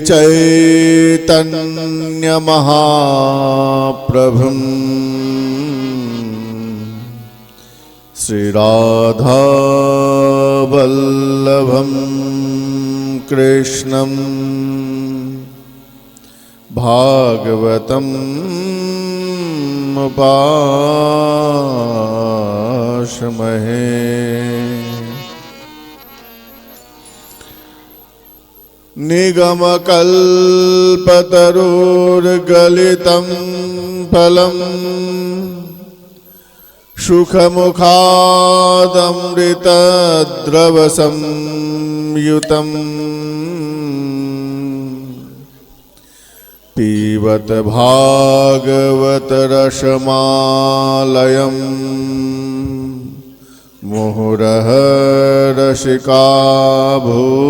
चैतन्य महाप्रभुं श्री राधा वल्लभं कृष्णं भागवतम् उपास्महे। निगमकल्पतरुर्गलितं फलं सुखमुखादमृतद्रवसंयुतं पीबत भागवत रसमालयं मुहुरः रसिका भूविभावकाः।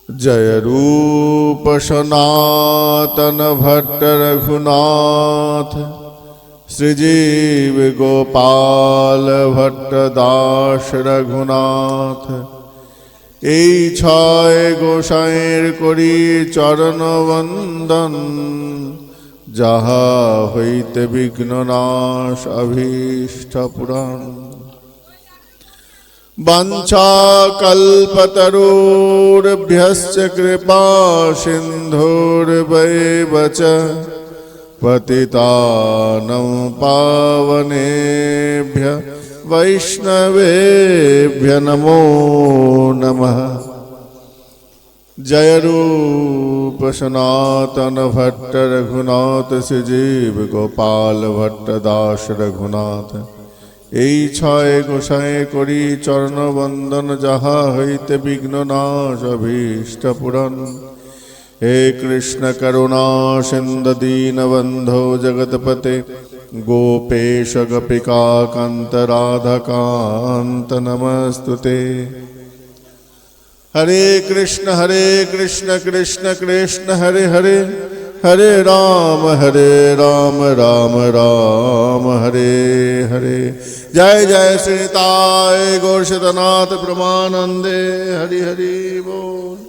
जय रूप सनातन भट्ट रघुनाथ श्रीजीव गोपाल भट्ट दास रघुनाथ। এই ছয় গোসাইয়ের করি চরণ বন্দন, যাহা হইতে বিঘ্ন নাশ অভীষ্ট পুরাণ। বাঞ্ছা কল্পতরুর্ভ্যশ্চ কৃপা সিন্ধুর্বৈব চ পতিতানাং পাবনেভ্যঃ वैष्णवेभ्य नमो नमः। जय रूप सनातन भट्ट रघुनाथ श्रीजीव गोपाल भट्ट दास रघुनाथ। এই ছয় গোসাই করি চরণ বন্দন, যাহা হইতে বিঘ্ন নাশ অভীষ্ট পূরণ। हे कृष्ण करुणा सिंधु दीनबंधो जगतपते गोपेश गोपिका कांत राधाकांत नमस्तुते। हरे कृष्ण कृष्ण कृष्ण हरे हरे, हरे राम राम राम हरे हरे। जय जय श्री निताय गौर सतनाथ प्रमानंदे। हरि हरि बोल।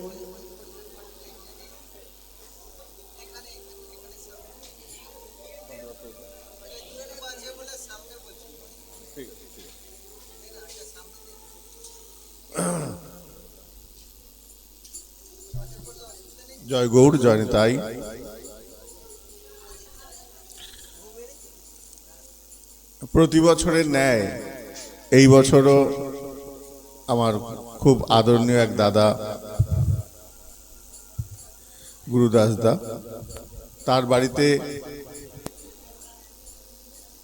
জয় গৌর জয় নিতাই। প্রতি বছরের ন্যায় এই বছরও আমার খুব আদরণীয় এক দাদা গুরুদাস দা, তার বাড়িতে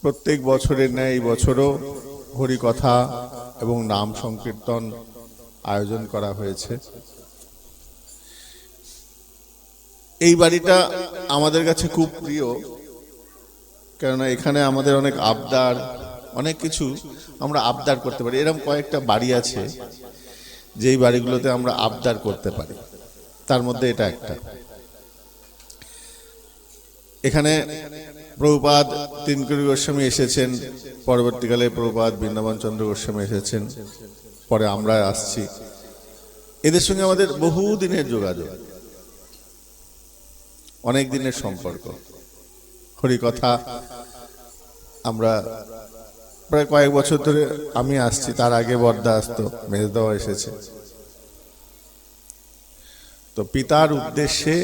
প্রত্যেক বছরের ন্যায় এই বছরও হরিকথা এবং নাম সংকীর্তন আয়োজন করা হয়েছে। এই বাড়িটা আমাদের কাছে খুব প্রিয়, কেননা এখানে আমাদের অনেক আবদার, অনেক কিছু আমরা আবদার করতে পারি। এরকম কয়েকটা বাড়ি আছে যেই বাড়িগুলোতে আমরা আবদার করতে পারি, তার মধ্যে এটা একটা। এখানে প্রভুপাদ তিনকড়ি গোস্বামী এসেছেন, পরবর্তীকালে প্রভুপাদ বৃন্দাবন চন্দ্র গোস্বামী এসেছেন, পরে আমরা আসছি। এদের সঙ্গে আমাদের বহু দিনের যোগাযোগ, অনেক দিনের সম্পর্ক। হরিকথা আমরা প্রায় কয়েক বছর ধরে আমি আসছি, তার আগে বর্দা আসতো, মেজদাও এসেছে। তো পিতার উদ্দেশ্যে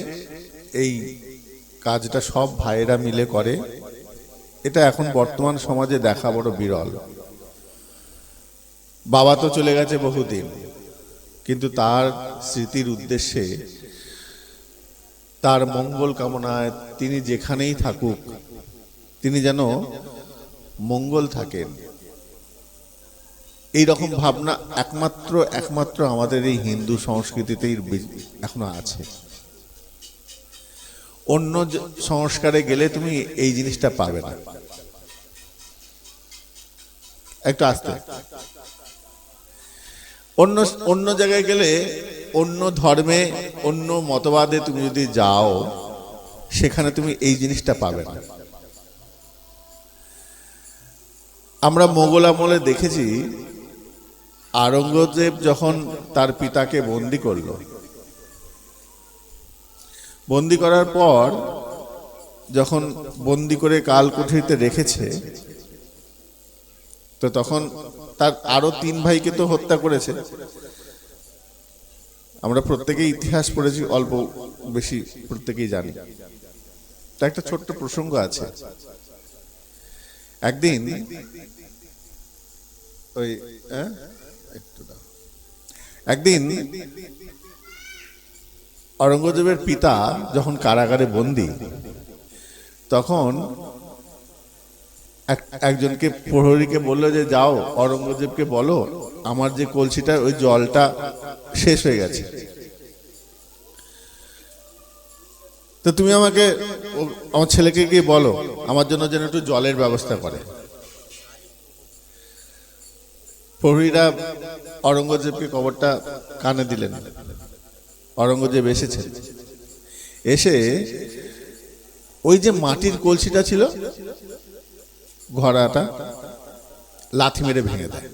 এই কাজটা সব ভাইয়েরা মিলে করে। এটা এখন বর্তমান সমাজে দেখা বড় বিরল। বাবা তো চলে গেছে বহুদিন, কিন্তু তার স্মৃতির উদ্দেশ্যে, তার মঙ্গল কামনায় তিনি যেখানেই থাকুক তিনি যেন মঙ্গল থাকেন, এই রকম ভাবনা একমাত্র আমাদের এই হিন্দু সংস্কৃতিতেই এখনো আছে। অন্য সংস্কারে গেলে তুমি এই জিনিসটা পাবে না। একটু আস্তে। অন্য জায়গায় গেলে, অন্য ধর্মে, অন্য মতবাদে তুমি যদি যাও, সেখানে তুমি এই জিনিসটা পাবে না। আমরা মোগল আমলে দেখেছি আওরঙ্গজেব যখন তার পিতাকে বন্দী করল, বন্দী করার পর যখন বন্দী করে কালকুঠিতে রেখেছে, তো তখন তার আরো 3 ভাইকে তো হত্যা করেছে। আমরা প্রত্যেকেই ইতিহাস পড়েছি, অল্প বেশি প্রত্যেকেই জানি। তা একটা ছোট্ট প্রসঙ্গ আছে। একদিন একদিন আওরঙ্গজেবের পিতা যখন কারাগারে বন্দী, তখন একজনকে প্রহরীকে বললো যে যাও আওরঙ্গজেবকে বলো আমার যে কলসিটা ওই জলটা শেষ হয়ে গেছে, তো তুমি আমাকে আমার ছেলেকে গিয়ে বলো আমার জন্য যেন একটু জলের ব্যবস্থা করে। প্রহরীরা আওরঙ্গজেবকে খবরটা কানে দিলেন। আওরঙ্গজেব এসেছেন, এসে ওই যে মাটির কলসিটা ছিল ঘড়াটা লাথি মেরে ভেঙে দেয়।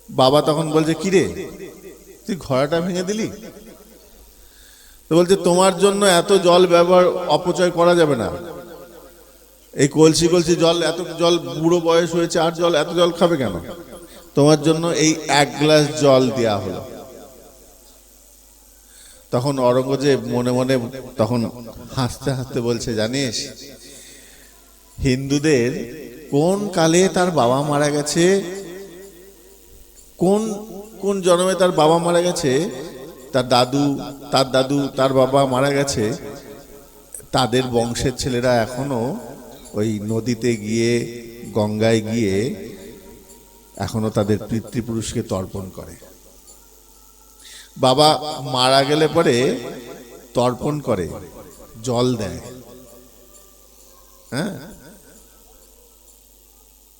বাবা তখন বলছে কিরে তুই ঘড়াটা ভেঙে দিলি? তো বলছে তোমার জন্য এত জল ব্যবহার অপচয় করা যাবে না। এই কলসি কলসি জল, এত জল, বুড়ো বয়স হয়েছে আর জল, এত জল খাবে কেন? তোমার জন্য এই 1 গ্লাস জল দেয়া হলো। তখন আওরঙ্গজেব মনে মনে তখন হাসতে হাসতে বলছে, জানিস হিন্দুদের কোন কালে তার বাবা মারা গেছে, কোন কোন জন্মে তার বাবা মারা গেছে, তার দাদু, তার দাদু, তার বাবা মারা গেছে, তাদের বংশের ছেলেরা এখনো ওই নদীতে গিয়ে, গঙ্গায় গিয়ে এখনো তাদের পিতৃপুরুষকে তর্পণ করে। বাবা মারা গেলে পরে তর্পণ করে, জল দেয়। হ্যাঁ,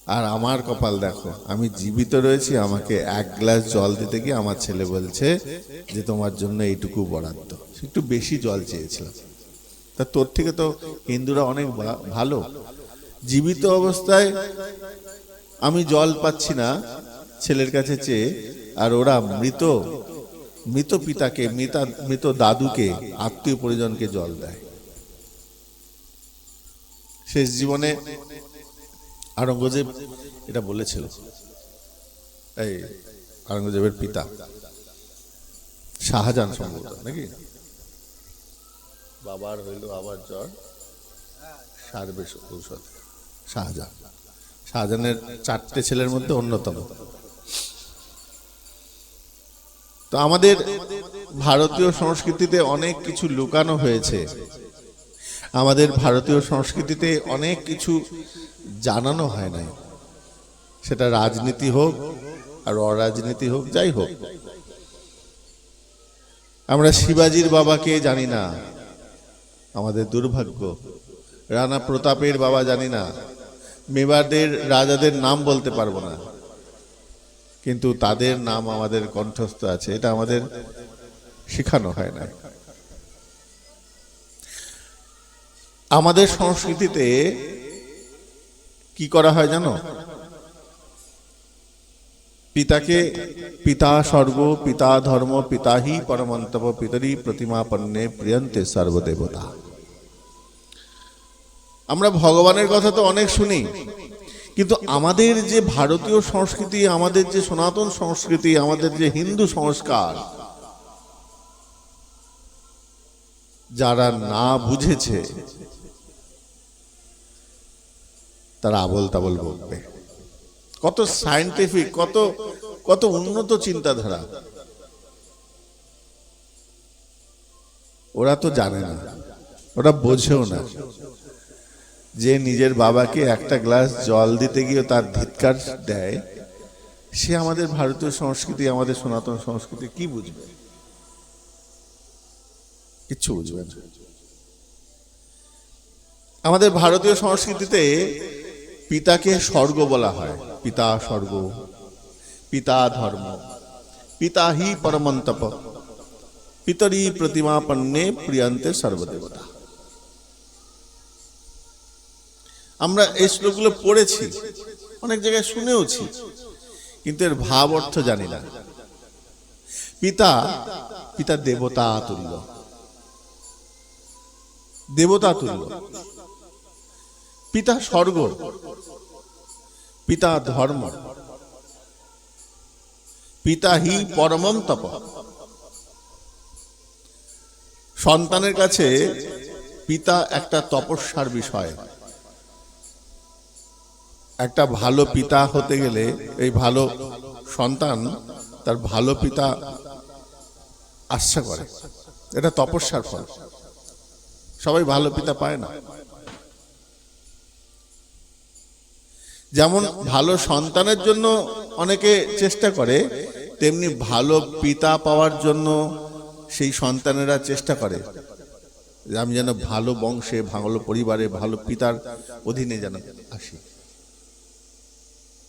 আর আমার কপাল দেখো, আমি জীবিত রয়েছি, আমাকে 1 গ্লাস জল দিতে গিয়ে আমার ছেলে বলছে যে তোমার জন্য এইটুকু বরাদ্দ। একটু বেশি জল চেয়েছিলাম। তা তোর থেকে তো হিন্দুরা অনেক ভালো, জীবিত অবস্থায় আমি জল পাচ্ছি না ছেলের কাছে চেয়ে, আর ওরা মৃত মৃত পিতাকে, মৃত দাদুকে, আত্মীয় পরিজনকে জল দেয়। শেষ জীবনে আওরঙ্গজেব এটা বলেছিল। এই আওরঙ্গজেবের পিতা শাহজাহান সম্ভবত, নাকি? বাবার হইল আবার জ্বর, সারবে ঔষধ। শাহজাহানের 4টে ছেলের মধ্যে অন্যতম। তো আমাদের ভারতীয় সংস্কৃতিতে অনেক কিছু লুকানো হয়েছে, আমাদের ভারতীয় সংস্কৃতিতে অনেক কিছু জানানো হয় নাই। সেটা রাজনীতি হোক আর অরাজনীতি হোক, যাই হোক। আমরা শিবাজির বাবাকে জানি না, আমাদের দুর্ভাগ্য। রানা প্রতাপের বাবা জানি না, মেবারের রাজাদের নাম বলতে পারবো না, কিন্তু তাদের নাম আমাদের কণ্ঠস্থ আছে। এটা আমাদের শেখানো হয় না। আমাদের সংস্কৃতিতে কি করা হয় জানো? পিতাকে পিতা স্বর্গ, পিতা ধর্ম, পিতাহি পরমন্তপ, পিতরি প্রতিমাপন্নে প্রিয়ন্তে সর্বদেবতা। আমরা ভগবানের কথা তো অনেক শুনি, কিন্তু আমাদের যে ভারতীয় সংস্কৃতি, আমাদের যে সনাতন সংস্কৃতি, আমাদের যে হিন্দু সংস্কার, যারা না বুঝেছে তারা আবল তাবল বলবে। কত সায়েন্টিফিক, কত কত উন্নত চিন্তাধারা, ওরা তো জানে না, ওরা বোঝেও না যে নিজের বাবাকে 1টা গ্লাস জল দিতে গিয়ে তার ধিক্কার দেয়, সে আমাদের ভারতীয় সংস্কৃতি, আমাদের সনাতন সংস্কৃতি কি বুঝবে? কিচ্ছু বুঝবে না। আমাদের ভারতীয় সংস্কৃতিতে পিতাকে স্বর্গ বলা হয়। পিতা স্বর্গ, পিতা ধর্ম, পিতাহি পরমন্তপ, পিতরি প্রতিমাপন্নে প্রিয়ন্তে সর্বদেবতা। আমরা এই শ্লোকগুলো পড়েছি, অনেক জায়গায় শুনেওছি, কিন্তু এর ভাব অর্থ জানি না। পিতা পিতা দেবতা তুল্য, দেবতা তুল্য। পিতা স্বর্গ, পিতা ধর্ম, পিতা হি পরমম তপ। সন্তানের কাছে পিতা একটা তপস্যার বিষয়। একটা ভালো পিতা হতে গেলে, এই ভালো সন্তান তার ভালো পিতা আশা করে, এটা তপস্যার ফল। সবাই ভালো পিতা পায় না। যেমন ভালো সন্তানের জন্য অনেকে চেষ্টা করে, তেমনি ভালো পিতা পাওয়ার জন্য সেই সন্তানেরা চেষ্টা করে যে আমি যেন ভালো বংশে, ভালো পরিবারে, ভালো পিতার অধীনে যেন আসি।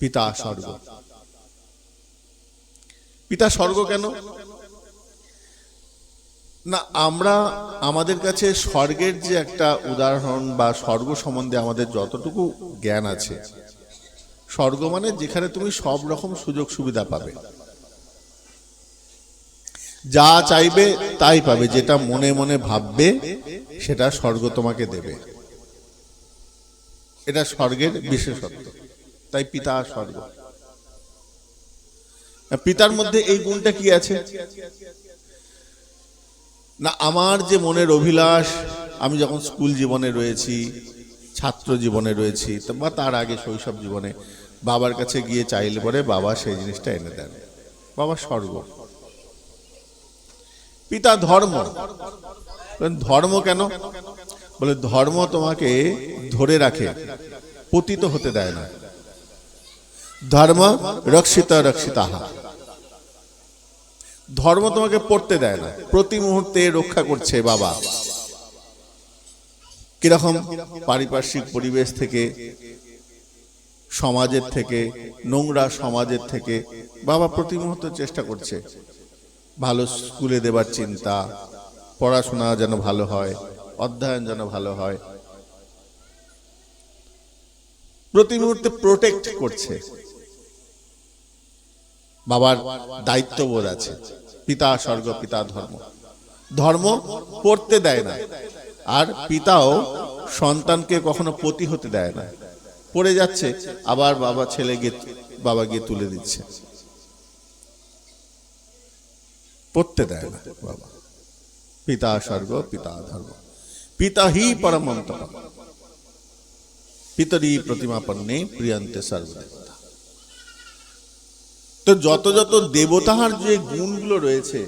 পিতা স্বর্গ। পিতা স্বর্গ কেন না? আমরা আমাদের কাছে স্বর্গের যে একটা উদাহরণ বা স্বর্গ সম্বন্ধে আমাদের যতটুকু জ্ঞান আছে, স্বর্গ মানে যেখানে তুমি সব রকম সুযোগ সুবিধা পাবে, যা চাইবে তাই পাবে, যেটা মনে মনে ভাববে সেটা স্বর্গ তোমাকে দেবে। এটা স্বর্গের বিশেষত্ব। তাই পিতা স্বর্গ। পিতার মধ্যে এই গুণটা কি আছে না? আমার যে মনের অভিলাষ, আমি যখন স্কুল জীবনে রয়েছি, ছাত্র জীবনে রয়েছি, বা তার আগে শৈশব জীবনে, বাবার কাছে গিয়ে চাইলে পরে বাবা সেই জিনিসটা এনে দেন। বাবা স্বর্গ। পিতা ধর্ম। ধর্ম কেন? বলে ধর্ম তোমাকে ধরে রাখে, পতিত হতে দেয় না। ধর্ম রক্ষিত রক্ষিতাহা। ধর্ম তোমাকে পড়তে দেয় না, প্রতি মুহূর্তে রক্ষা করছে বাবা। কিরকম? পারিপার্শ্বিক পরিবেশ থেকে, সমাজের থেকে, নোংরা সমাজের থেকে বাবা প্রতি মুহূর্তে চেষ্টা করছে। ভালো স্কুলে দেবার চিন্তা, পড়াশোনা যেন ভালো হয়, অধ্যয়ন যেন ভালো হয়, প্রতি মুহূর্তে প্রোটেক্ট করছে। বাবার দায়িত্ববোধ আছে। পিতা স্বর্গ, পিতা ধর্ম। ধর্ম পড়তে দেয় না, আর পিতাও সন্তানকে কখনো পতি হতে দেয় না। পড়ে যাচ্ছে, আবার বাবা ছেলে গিয়ে বাবা গিয়ে তুলে দিচ্ছে, পড়তে দেয় না বাবা। পিতা স্বর্গ, পিতা ধর্ম। পিতা হি পরমম তপ, পিতরি প্রতিমাপন্নে প্রিয়ন্তে সর্বদেবতা। তো যত যত দেবতার যে গুণগুলো রয়েছে,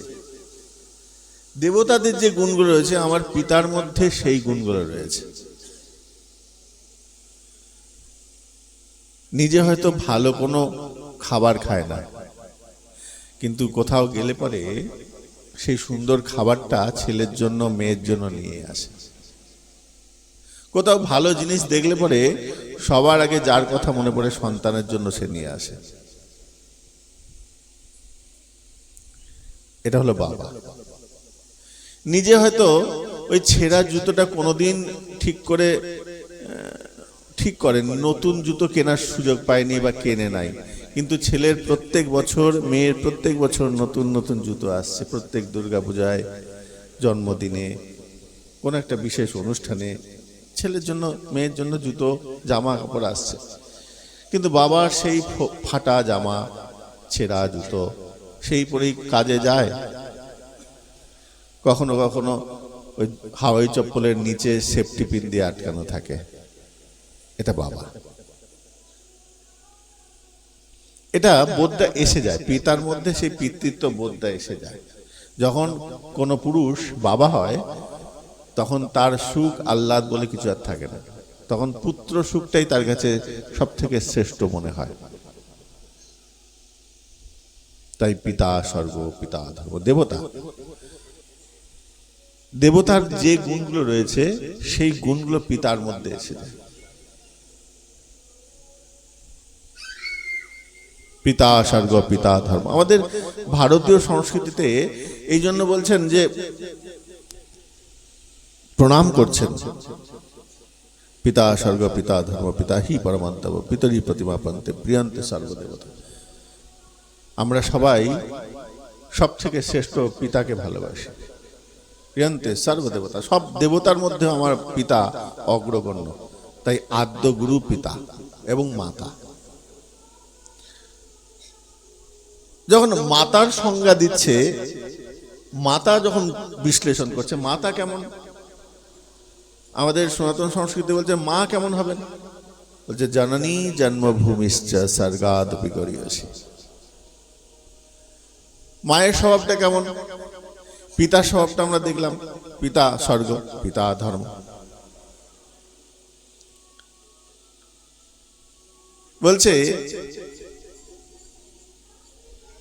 দেবতাদের যে গুণগুলো রয়েছে, আমার পিতার মধ্যে সেই গুণগুলো রয়েছে। নিজে হয়তো ভালো কোনো খাবার খায় না, কিন্তু কোথাও গেলে পরে সেই সুন্দর খাবারটা ছেলের জন্য, মেয়ের জন্য নিয়ে আসে। কোথাও ভালো জিনিস দেখলে পরে সবার আগে যার কথা মনে পড়ে, সন্তানের জন্য সে নিয়ে আসে। এটা হলো বাবা। নিজে হয়তো ওই ছেঁড়া জুতোটা কোনোদিন ঠিক করেন, নতুন জুতো কেনার সুযোগ পায়নি বা কেনে নাই, কিন্তু ছেলের প্রত্যেক বছর, মেয়ের প্রত্যেক বছর নতুন নতুন জুতো আসছে। প্রত্যেক দুর্গাপূজায়, জন্মদিনে, কোন একটা বিশেষ অনুষ্ঠানে ছেলের জন্য, মেয়ের জন্য জুতো, জামা কাপড় আসছে। কিন্তু বাবার সেই ফাটা জামা, ছেঁড়া জুতো, সেই পরেই কাজে যায়। কখনো কখনো ওই হাওয়াই চপ্পলের নিচে সেফটি পিন দিয়ে আটকানো থাকে। এটা বাবা। এটা বোধটা এসে যায় পিতার মধ্যে, সেই পিতৃত্ব বোধটা এসে যায়। যখন কোনো পুরুষ বাবা হয়, তখন তার সুখ আহ্লাদ বলে কিছু আর থাকে না। তখন পুত্র সুখটাই তার কাছে সব থেকে শ্রেষ্ঠ মনে হয়। তাই পিতা স্বর্গ, পিতা ধর্ম। দেবতা, দেবতার যে গুণগুলো রয়েছে, সেই গুণগুলো পিতার মধ্যে এসে যায়। পিতা স্বর্গ, পিতা ধর্ম। আমাদের ভারতীয় সংস্কৃতিতে এই জন্য বলছেন যে প্রণাম করছেন, পিতা স্বর্গ পিতা ধর্ম পিতা হি পরমান্তব পিতরি প্রতিমা পন্তে প্রিয়ন্তে সর্বদেবতা। আমরা সবাই সব থেকে শ্রেষ্ঠ পিতাকে ভালোবাসি। প্রিয়ন্তে সর্বদেবতা, সব দেবতার মধ্যে আমার পিতা অগ্রগণ্য। তাই আদ্য গুরু পিতা এবং মাতা। যখন মাতার সংজ্ঞা দিচ্ছে, মাতা যখন বিশ্লেষণ করছে, মাতা কেমন, আমাদের সনাতন সংস্কৃতি বলছে মা কেমন হবেন, বলছে জননী জন্মভূমিশ্চ স্বর্গাদপি গরীয়সী। মায়ের স্বভাবটা কেমন, পিতার স্বভাবটা আমরা দেখলাম, পিতা স্বর্গ পিতা ধর্ম। বলছে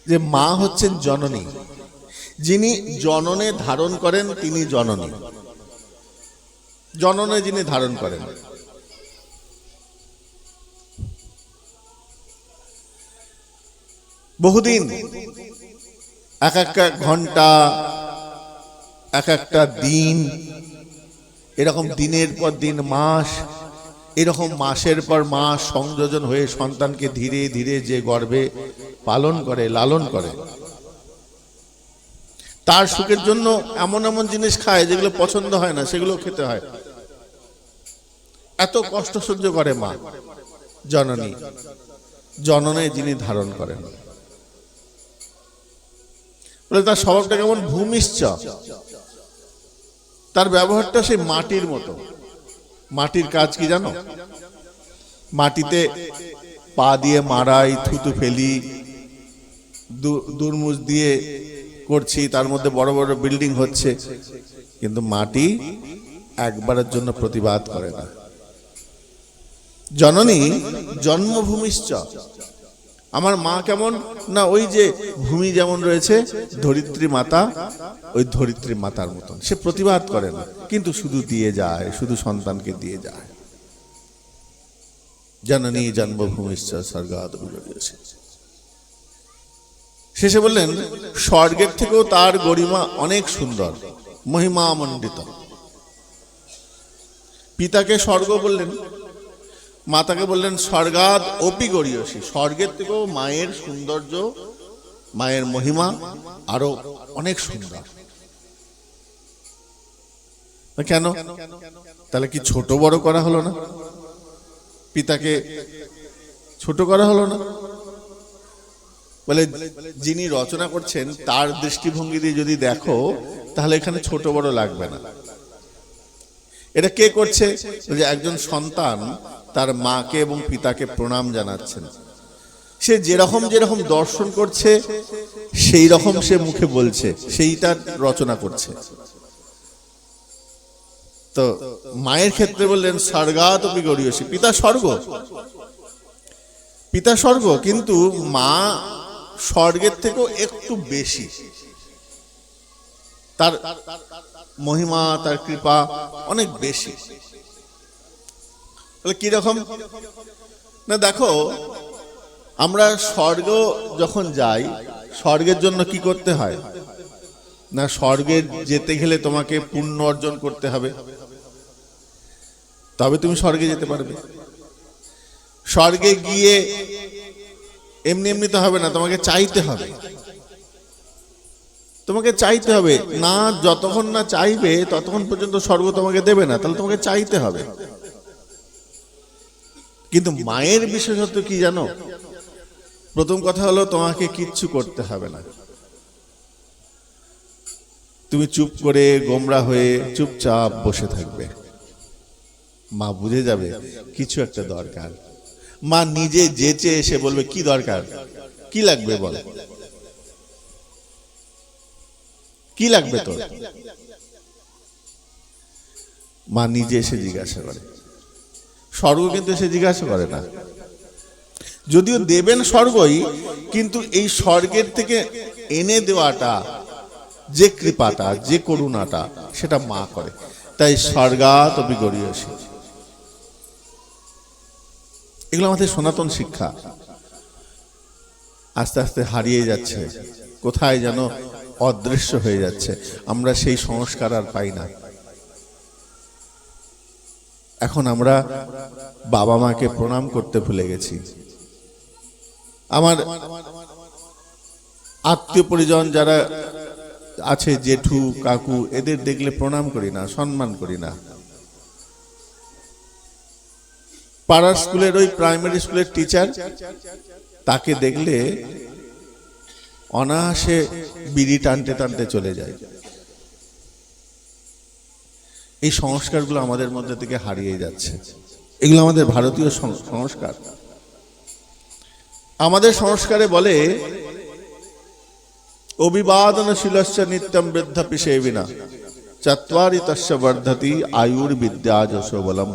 যে মা হচ্ছেন জননী, যিনি জননে ধারণ করেন তিনি জননী, জননে যিনি ধারণ করেন। বহুদিন, এক একটা ঘন্টা, এক একটা দিন, এরকম দিনের পর দিন মাস, এরকম মাসের পর মাস সংযোজন হয়ে সন্তানকে ধীরে ধীরে যে গর্ভে পালন করে, লালন করে, তার সুখের জন্য এমন এমন জিনিস খায় যেগুলো পছন্দ হয় না, সেগুলো খেতে হয়। এত কষ্ট সহ্য করে মা জননী, জননে যিনি ধারণ করেন। বলে তার স্বভাবটা কেমন, ভূমিশ্চ, তার ব্যবহারটা সেই মাটির মতো। মাটির কাজ কি জানো, মাটিতে পা দিয়ে মারাই, থুতু ফেলি, দুর্মুজ দিয়ে করছি, তার মধ্যে বড় বড় বিল্ডিং হচ্ছে, কিন্তু মাটি একবারের জন্য প্রতিবাদ করে না। জননী জন্মভূমিশ্চ, আমার মা কেমন না, ওই যে ভূমি যেমন রয়েছে ধরিত্রী মাতা, ওই ধরিত্রী মাতার মতন, সে প্রতিবাদ করে না, কিন্তু শুধু দিয়ে যায়, শুধু সন্তানকে দিয়ে যায়। জননী জন্মভূমিশ্চ স্বর্গাদপি গরীয়সী। শেষে বললেন স্বর্গের থেকেও তার গরিমা অনেক সুন্দর, মহিমা মণ্ডিত। পিতাকে স্বর্গ বললেন, মাতাকে বললেন স্বর্গাদ অপি গরীয়সী, স্বর্গের থেকেও মায়ের সৌন্দর্য, মায়ের মহিমা আরো অনেক সুন্দর। কেন, তাহলে কি ছোট বড় করা হলো না, পিতাকে ছোট করা হলো না? বলে যিনি রচনা করছেন তার দৃষ্টিভঙ্গি দিয়ে যদি দেখো, তাহলে এখানে ছোট বড় লাগবে না। এটা কে করছে, যে একজন সন্তান তার মাকে এবং পিতাকে প্রণাম জানাচ্ছেন, সে যেরকম যেরকম দর্শন করছে সেই রকম সে মুখে বলছে, সেইটা রচনা করছে। তো মায়ের ক্ষেত্রে বললেন স্বর্গাদপি গরীয়সী, পিতা স্বর্গ, পিতা স্বর্গ, কিন্তু মা স্বর্গের থেকেও একটু বেশি, তার মহিমা, তার কৃপা অনেক বেশি। কিরকম না, দেখো আমরা স্বর্গ যখন যাই, স্বর্গের জন্য কি করতে হয় না, স্বর্গে যেতে গেলে তোমাকে পুণ্য অর্জন করতে হবে, তবে তুমি স্বর্গে যেতে পারবে। স্বর্গে গিয়ে এমনি এমনি তো হবে না, তোমাকে চাইতে হবে, তোমাকে চাইতে হবে না, যতক্ষণ না চাইবে ততক্ষণ পর্যন্ত স্বর্গ তোমাকে দেবে না, তাহলে তোমাকে চাইতে হবে। কিন্তু মায়ের বিশেষত্ব কি জানো, প্রথম কথা হলো তোমাকে কিচ্ছু করতে হবে না, তুমি চুপ করে গোমরা হয়ে চুপচাপ বসে থাকবে, মা বুঝে যাবে কিছু একটা দরকার। মা নিজে যেচে এসে বলবে কি দরকার, কি লাগবে বল, কি লাগবে তোর, মা নিজে এসে জিজ্ঞাসা করে। স্বর্গ কিন্তু এসে জিজ্ঞাসা করে না, যদিও দেবেন স্বর্গই, কিন্তু এই স্বর্গের থেকে এনে দেওয়াটা, যে কৃপাটা, যে করুণাটা, সেটা মা করে। তাই স্বর্গাদপি গরীয়সী, এগুলো আমাদের সনাতন শিক্ষা আস্তে আস্তে হারিয়ে যাচ্ছে, কোথায় যেন অদৃশ্য হয়ে যাচ্ছে, আমরা সেই সংস্কার আর পাই না। এখন আমরা বাবা মাকে প্রণাম করতে ভুলে গেছি। আমার আত্মীয় পরিজন যারা আছে, জেঠু কাকু, এদের দেখলে প্রণাম করি না, সম্মান করি না। পাড়ার স্কুলের ওই প্রাইমারি স্কুলের টিচার, তাকে দেখলে অনায়াসে বিড়ি টানতে টানতে চলে যায়। এই সংস্কারগুলো আমাদের মধ্যে থেকে হারিয়ে যাচ্ছে। এগুলো আমাদের ভারতীয় সংস্কার। আমাদের সংস্কারে বলে অভিবাদনশীলস্য নিত্যম বৃদ্ধাপি সেবিনা চত্বারি তস্য বর্ধতি আয়ুর্বিদ্যা যশো বলম।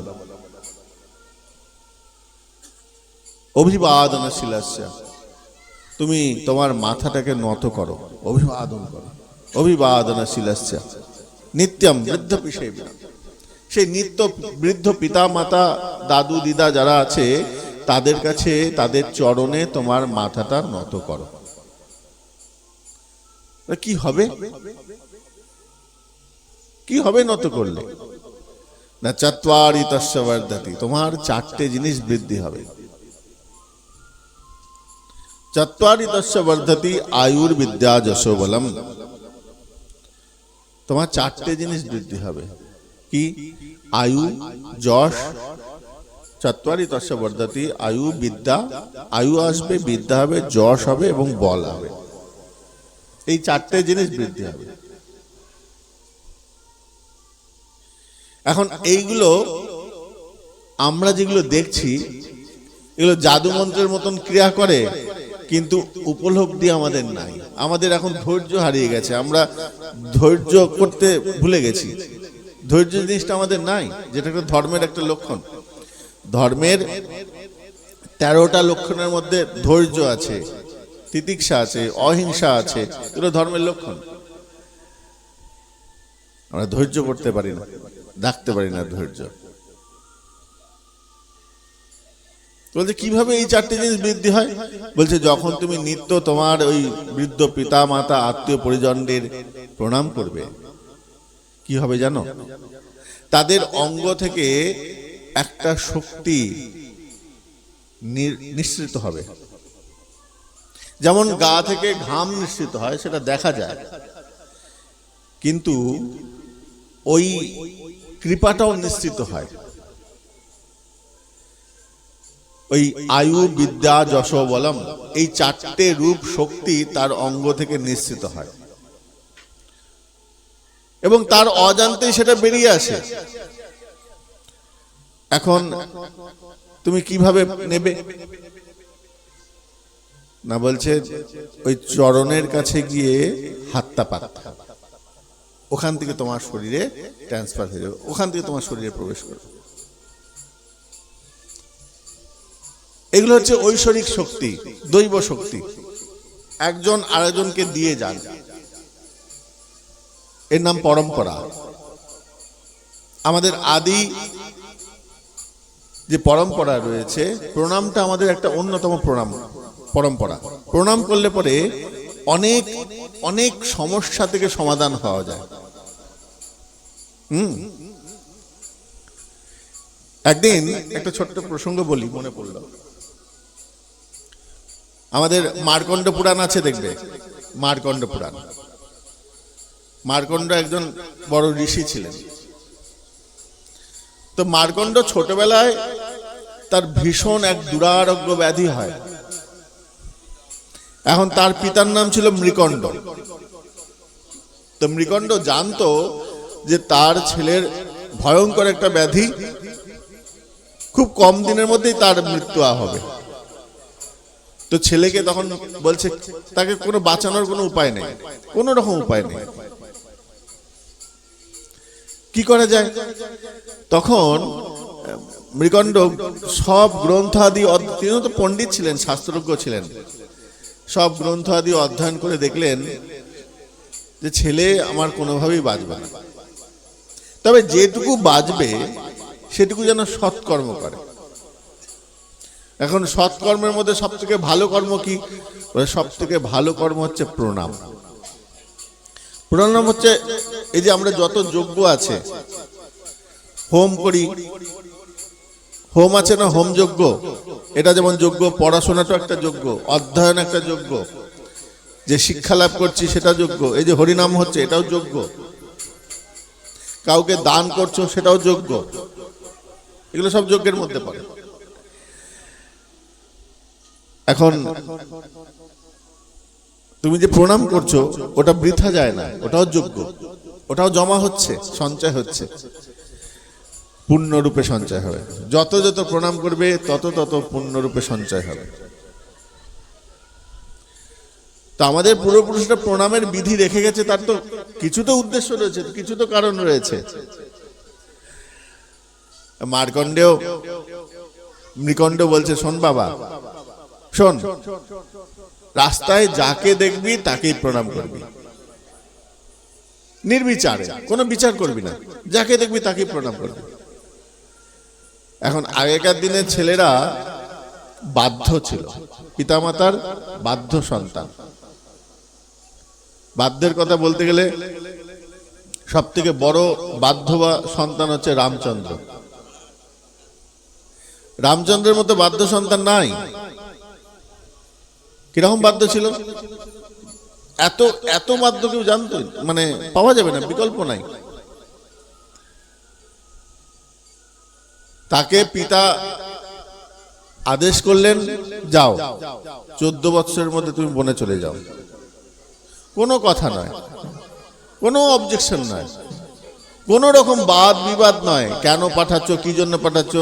অভিবাদনশীলস্য, তুমি তোমার মাথাটাকে নত করো, অভিবাদন করো। অভিবাদনশীলস্য নিত্যম বৃদ্ধাপি সেবিনা, সেই নিত্য বৃদ্ধ পিতা মাতা দাদু দিদা যারা আছে তাদের কাছে, তাদের চরণে তোমার মাথাটা নত করো। কি হবে? কি হবে নত করলে? না চত্বারি তস্য বর্ধতি, তোমার 4টে জিনিস বৃদ্ধি হবে। চত্বারি তস্য বর্ধতি আয়ুর্বিদ্যা যশো বলম, তোমার 4টে জিনিস বৃদ্ধি হবে। কি? আয়ু, যশ, চত্বারি তস্য বর্ধতি আয়ু বিদ্যা, আয়ু আসবে, বিদ্যা হবে, যশ হবে এবং বল হবে। এই 4টে জিনিস বৃদ্ধি হবে। এখন এইগুলো আমরা যেগুলো দেখছি, এগুলো জাদু মন্ত্রের মতন ক্রিয়া করে, কিন্তু উপলব্ধি আমাদের নাই। আমাদের এখন ধৈর্য হারিয়ে গেছে, আমরা ধৈর্য করতে ভুলে গেছি। ধৈর্য জিনিসটা আমাদের নাই, যেটা একটা ধর্মের একটা লক্ষণ। ধর্মের 13টা লক্ষণের মধ্যে ধৈর্য আছে, তিতিক্ষা আছে, অহিংসা আছে, এগুলো ধর্মের লক্ষণ। আমরা ধৈর্য করতে পারি না, রাখতে পারি না ধৈর্য। বলছে কিভাবে এই 4টে জিনিস বৃদ্ধি হয়? বলছে যখন তুমি নিত্য তোমার ওই বৃদ্ধ পিতা মাতা আত্মীয় পরিজনদের প্রণাম করবে, কি হবে জানো? তাদের অঙ্গ থেকে একটা শক্তি নিঃসৃত হবে। যেমন গা থেকে ঘাম নিঃসৃত হয়, সেটা দেখা যায়, কিন্তু ওই কৃপাটাও নিঃসৃত হয়। ওই আয়ু বিদ্যা যশ বলম, এই 4টে রূপ শক্তি তার অঙ্গ থেকে নিঃসৃত হয় এবং তার অজান্তেই সেটা বেরিয়ে আসে। এখন তুমি কিভাবে নেবে? না, বলছে ওই চরণের কাছে গিয়ে হাতটা পাততে হবে, ওখান থেকে তোমার শরীরে ট্রান্সফার হয়ে যাবে, ওখান থেকে তোমার শরীরে প্রবেশ করবে। এগুলো হচ্ছে ঐশ্বরিক শক্তি, দৈব শক্তি, একজন আরেকজনকে দিয়ে যান। এর নাম পরম্পরা। আমাদের আদি যে পরম্পরা রয়েছে, প্রণামটা আমাদের একটা অন্যতম পরম্পরা। প্রণাম করলে পরে অনেক অনেক সমস্যা থেকে সমাধান হওয়া যায়। একদিন একটা ছোট্ট প্রসঙ্গ বলি, মনে পড়লো। আমাদের মার্কণ্ড পুরাণ আছে, দেখবে মার্কণ্ড পুরাণ। মার্কণ্ড একজন বড় ঋষি ছিলেন। তো মার্কণ্ড ছোটবেলায় তার ভীষণ এক দুরারোগ্য ব্যাধি হয়। এখন তার পিতার নাম ছিল মৃকণ্ড। তো মৃকণ্ড জানতো যে তার ছেলের ভয়ঙ্কর একটা ব্যাধি, খুব কম দিনের মধ্যেই তার মৃত্যু হবে। তো ছেলেকে তখন বলছে তাকে কোনো বাঁচানোর কোনো উপায় নেই, কোনো রকম উপায় নেই, কি করা যায়? তখন মৃকণ্ড সব গ্রন্থ আদি, তিনি তো পণ্ডিত ছিলেন, শাস্ত্রজ্ঞ ছিলেন, সব গ্রন্থ আদি অধ্যয়ন করে দেখলেন যে ছেলে আমার কোনোভাবেই বাঁচবে না, তবে যেটুকু বাঁচবে সেটুকু যেন সৎকর্ম করে। এখন সৎকর্মের মধ্যে সব থেকে ভালো কর্ম কি? সব থেকে ভালো কর্ম হচ্ছে প্রণাম। প্রণাম হচ্ছে এই যে আমরা যত যজ্ঞ আছে, হোম করি, হোম আছে না, হোম যজ্ঞ, এটা যেমন যজ্ঞ, পড়াশোনাটা একটা যজ্ঞ, অধ্যয়ন একটা যজ্ঞ, যে শিক্ষা লাভ করছি সেটা যজ্ঞ, এই যে হরিনাম হচ্ছে এটাও যজ্ঞ, কাউকে দান করছো সেটাও যজ্ঞ, এগুলো সব যজ্ঞের মধ্যে পড়ে। এখন তুমি যে প্রণাম করছো ওটা বৃথা যায় না, ওটাও যজ্ঞ, ওটাও জমা হচ্ছে, সঞ্চয় হচ্ছে, পূর্ণরূপে সঞ্চয় হবে। যত যত প্রণাম করবে তত তত পূর্ণরূপে সঞ্চয় হবে। তো আমাদের পূর্বপুরুষরা প্রণামের বিধি রেখে গেছে, তার তো কিছু তো উদ্দেশ্য রয়েছে, কিছু তো কারণ রয়েছে। মার্কণ্ডেয় মৃকণ্ড বলছে, শোন বাবা শোন, রাস্তায় যাকে দেখবি তাকেই প্রণাম করবি, নির্বিচারে, কোনো বিচার করবি না, যাকে দেখবি তাকেই প্রণাম করবি। এখন আগেকার দিনের ছেলেরা বাধ্য ছিল, পিতামাতার বাধ্য সন্তান। বাধ্যের কথা বলতে গেলে সব থেকে বড় বাধ্য বা সন্তান হচ্ছে রামচন্দ্র। রামচন্দ্রের মতো বাধ্য সন্তান নাই। কিরকম বাধ্য ছিল, এত এত বাধ্য কেউ জানতো, মানে পাওয়া যাবে না, বিকল্প নাই। তাকে পিতা আদেশ করলেন, যাও 14 বছরের মধ্যে তুমি বনে চলে যাও। কোনো কথা নয়, কোনো অবজেকশন নয়, কোন রকম বাদ বিবাদ নয়, কেন পাঠাচ্ছ, কি জন্য পাঠাচ্ছ,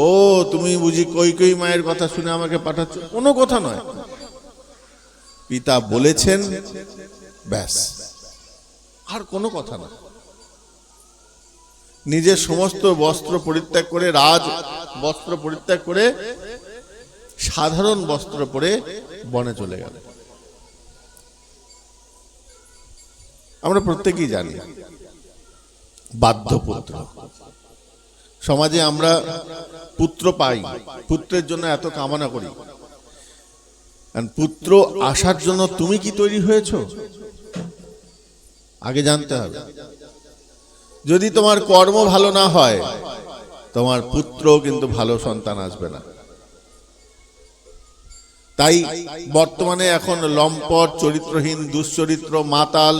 ও তুমি বুঝি কই মায়ের কথা শুনে আমাকে পাঠাচ্ছ, কোনো কথা নয়। পিতা বলেছেন, ব্যাস, আর কোনো কথা না। নিজের সমস্ত বস্ত্র পরিত্যাগ করে, রাজ বস্ত্র পরিত্যাগ করে সাধারণ বস্ত্র পরে বনে চলে গেল। আমরা প্রত্যেকেই জানি বাধ্য পুত্র। সমাজে আমরা পুত্র পাই, পুত্রের জন্য এত কামনা করি। পুত্র আসার জন্য তুমি কি তৈরি হয়েছো আগে জানতে হবে। যদি তোমার কর্ম ভালো না হয়, তোমার পুত্র কিন্তু ভালো সন্তান আসবে না। তাই বর্তমানে এখন লম্পট, চরিত্রহীন, দুশ্চরিত্র, মাতাল,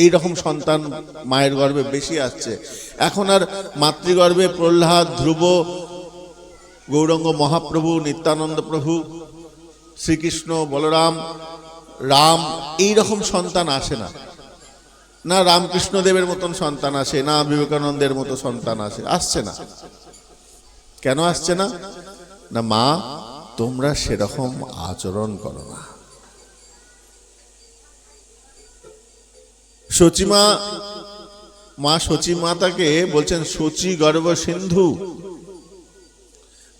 এই রকম সন্তান মায়ের গর্ভে বেশি আসছে। এখন আর মাতৃগর্ভে প্রহ্লাদ, ধ্রুব, গৌরাঙ্গ মহাপ্রভু, নিত্যানন্দ প্রভু, শ্রীকৃষ্ণ, বলরাম, রাম, এই রকম সন্তান আসে না। না রামকৃষ্ণ দেবের মতন সন্তান আসে, না বিবেকানন্দের মতো সন্তান আসছে না। কেন আসছে না? না মা তোমরা সেরকম আচরণ করো না। সচিমা, মা সচী মাতাকে বলছেন সচী গর্ভ সিন্ধু।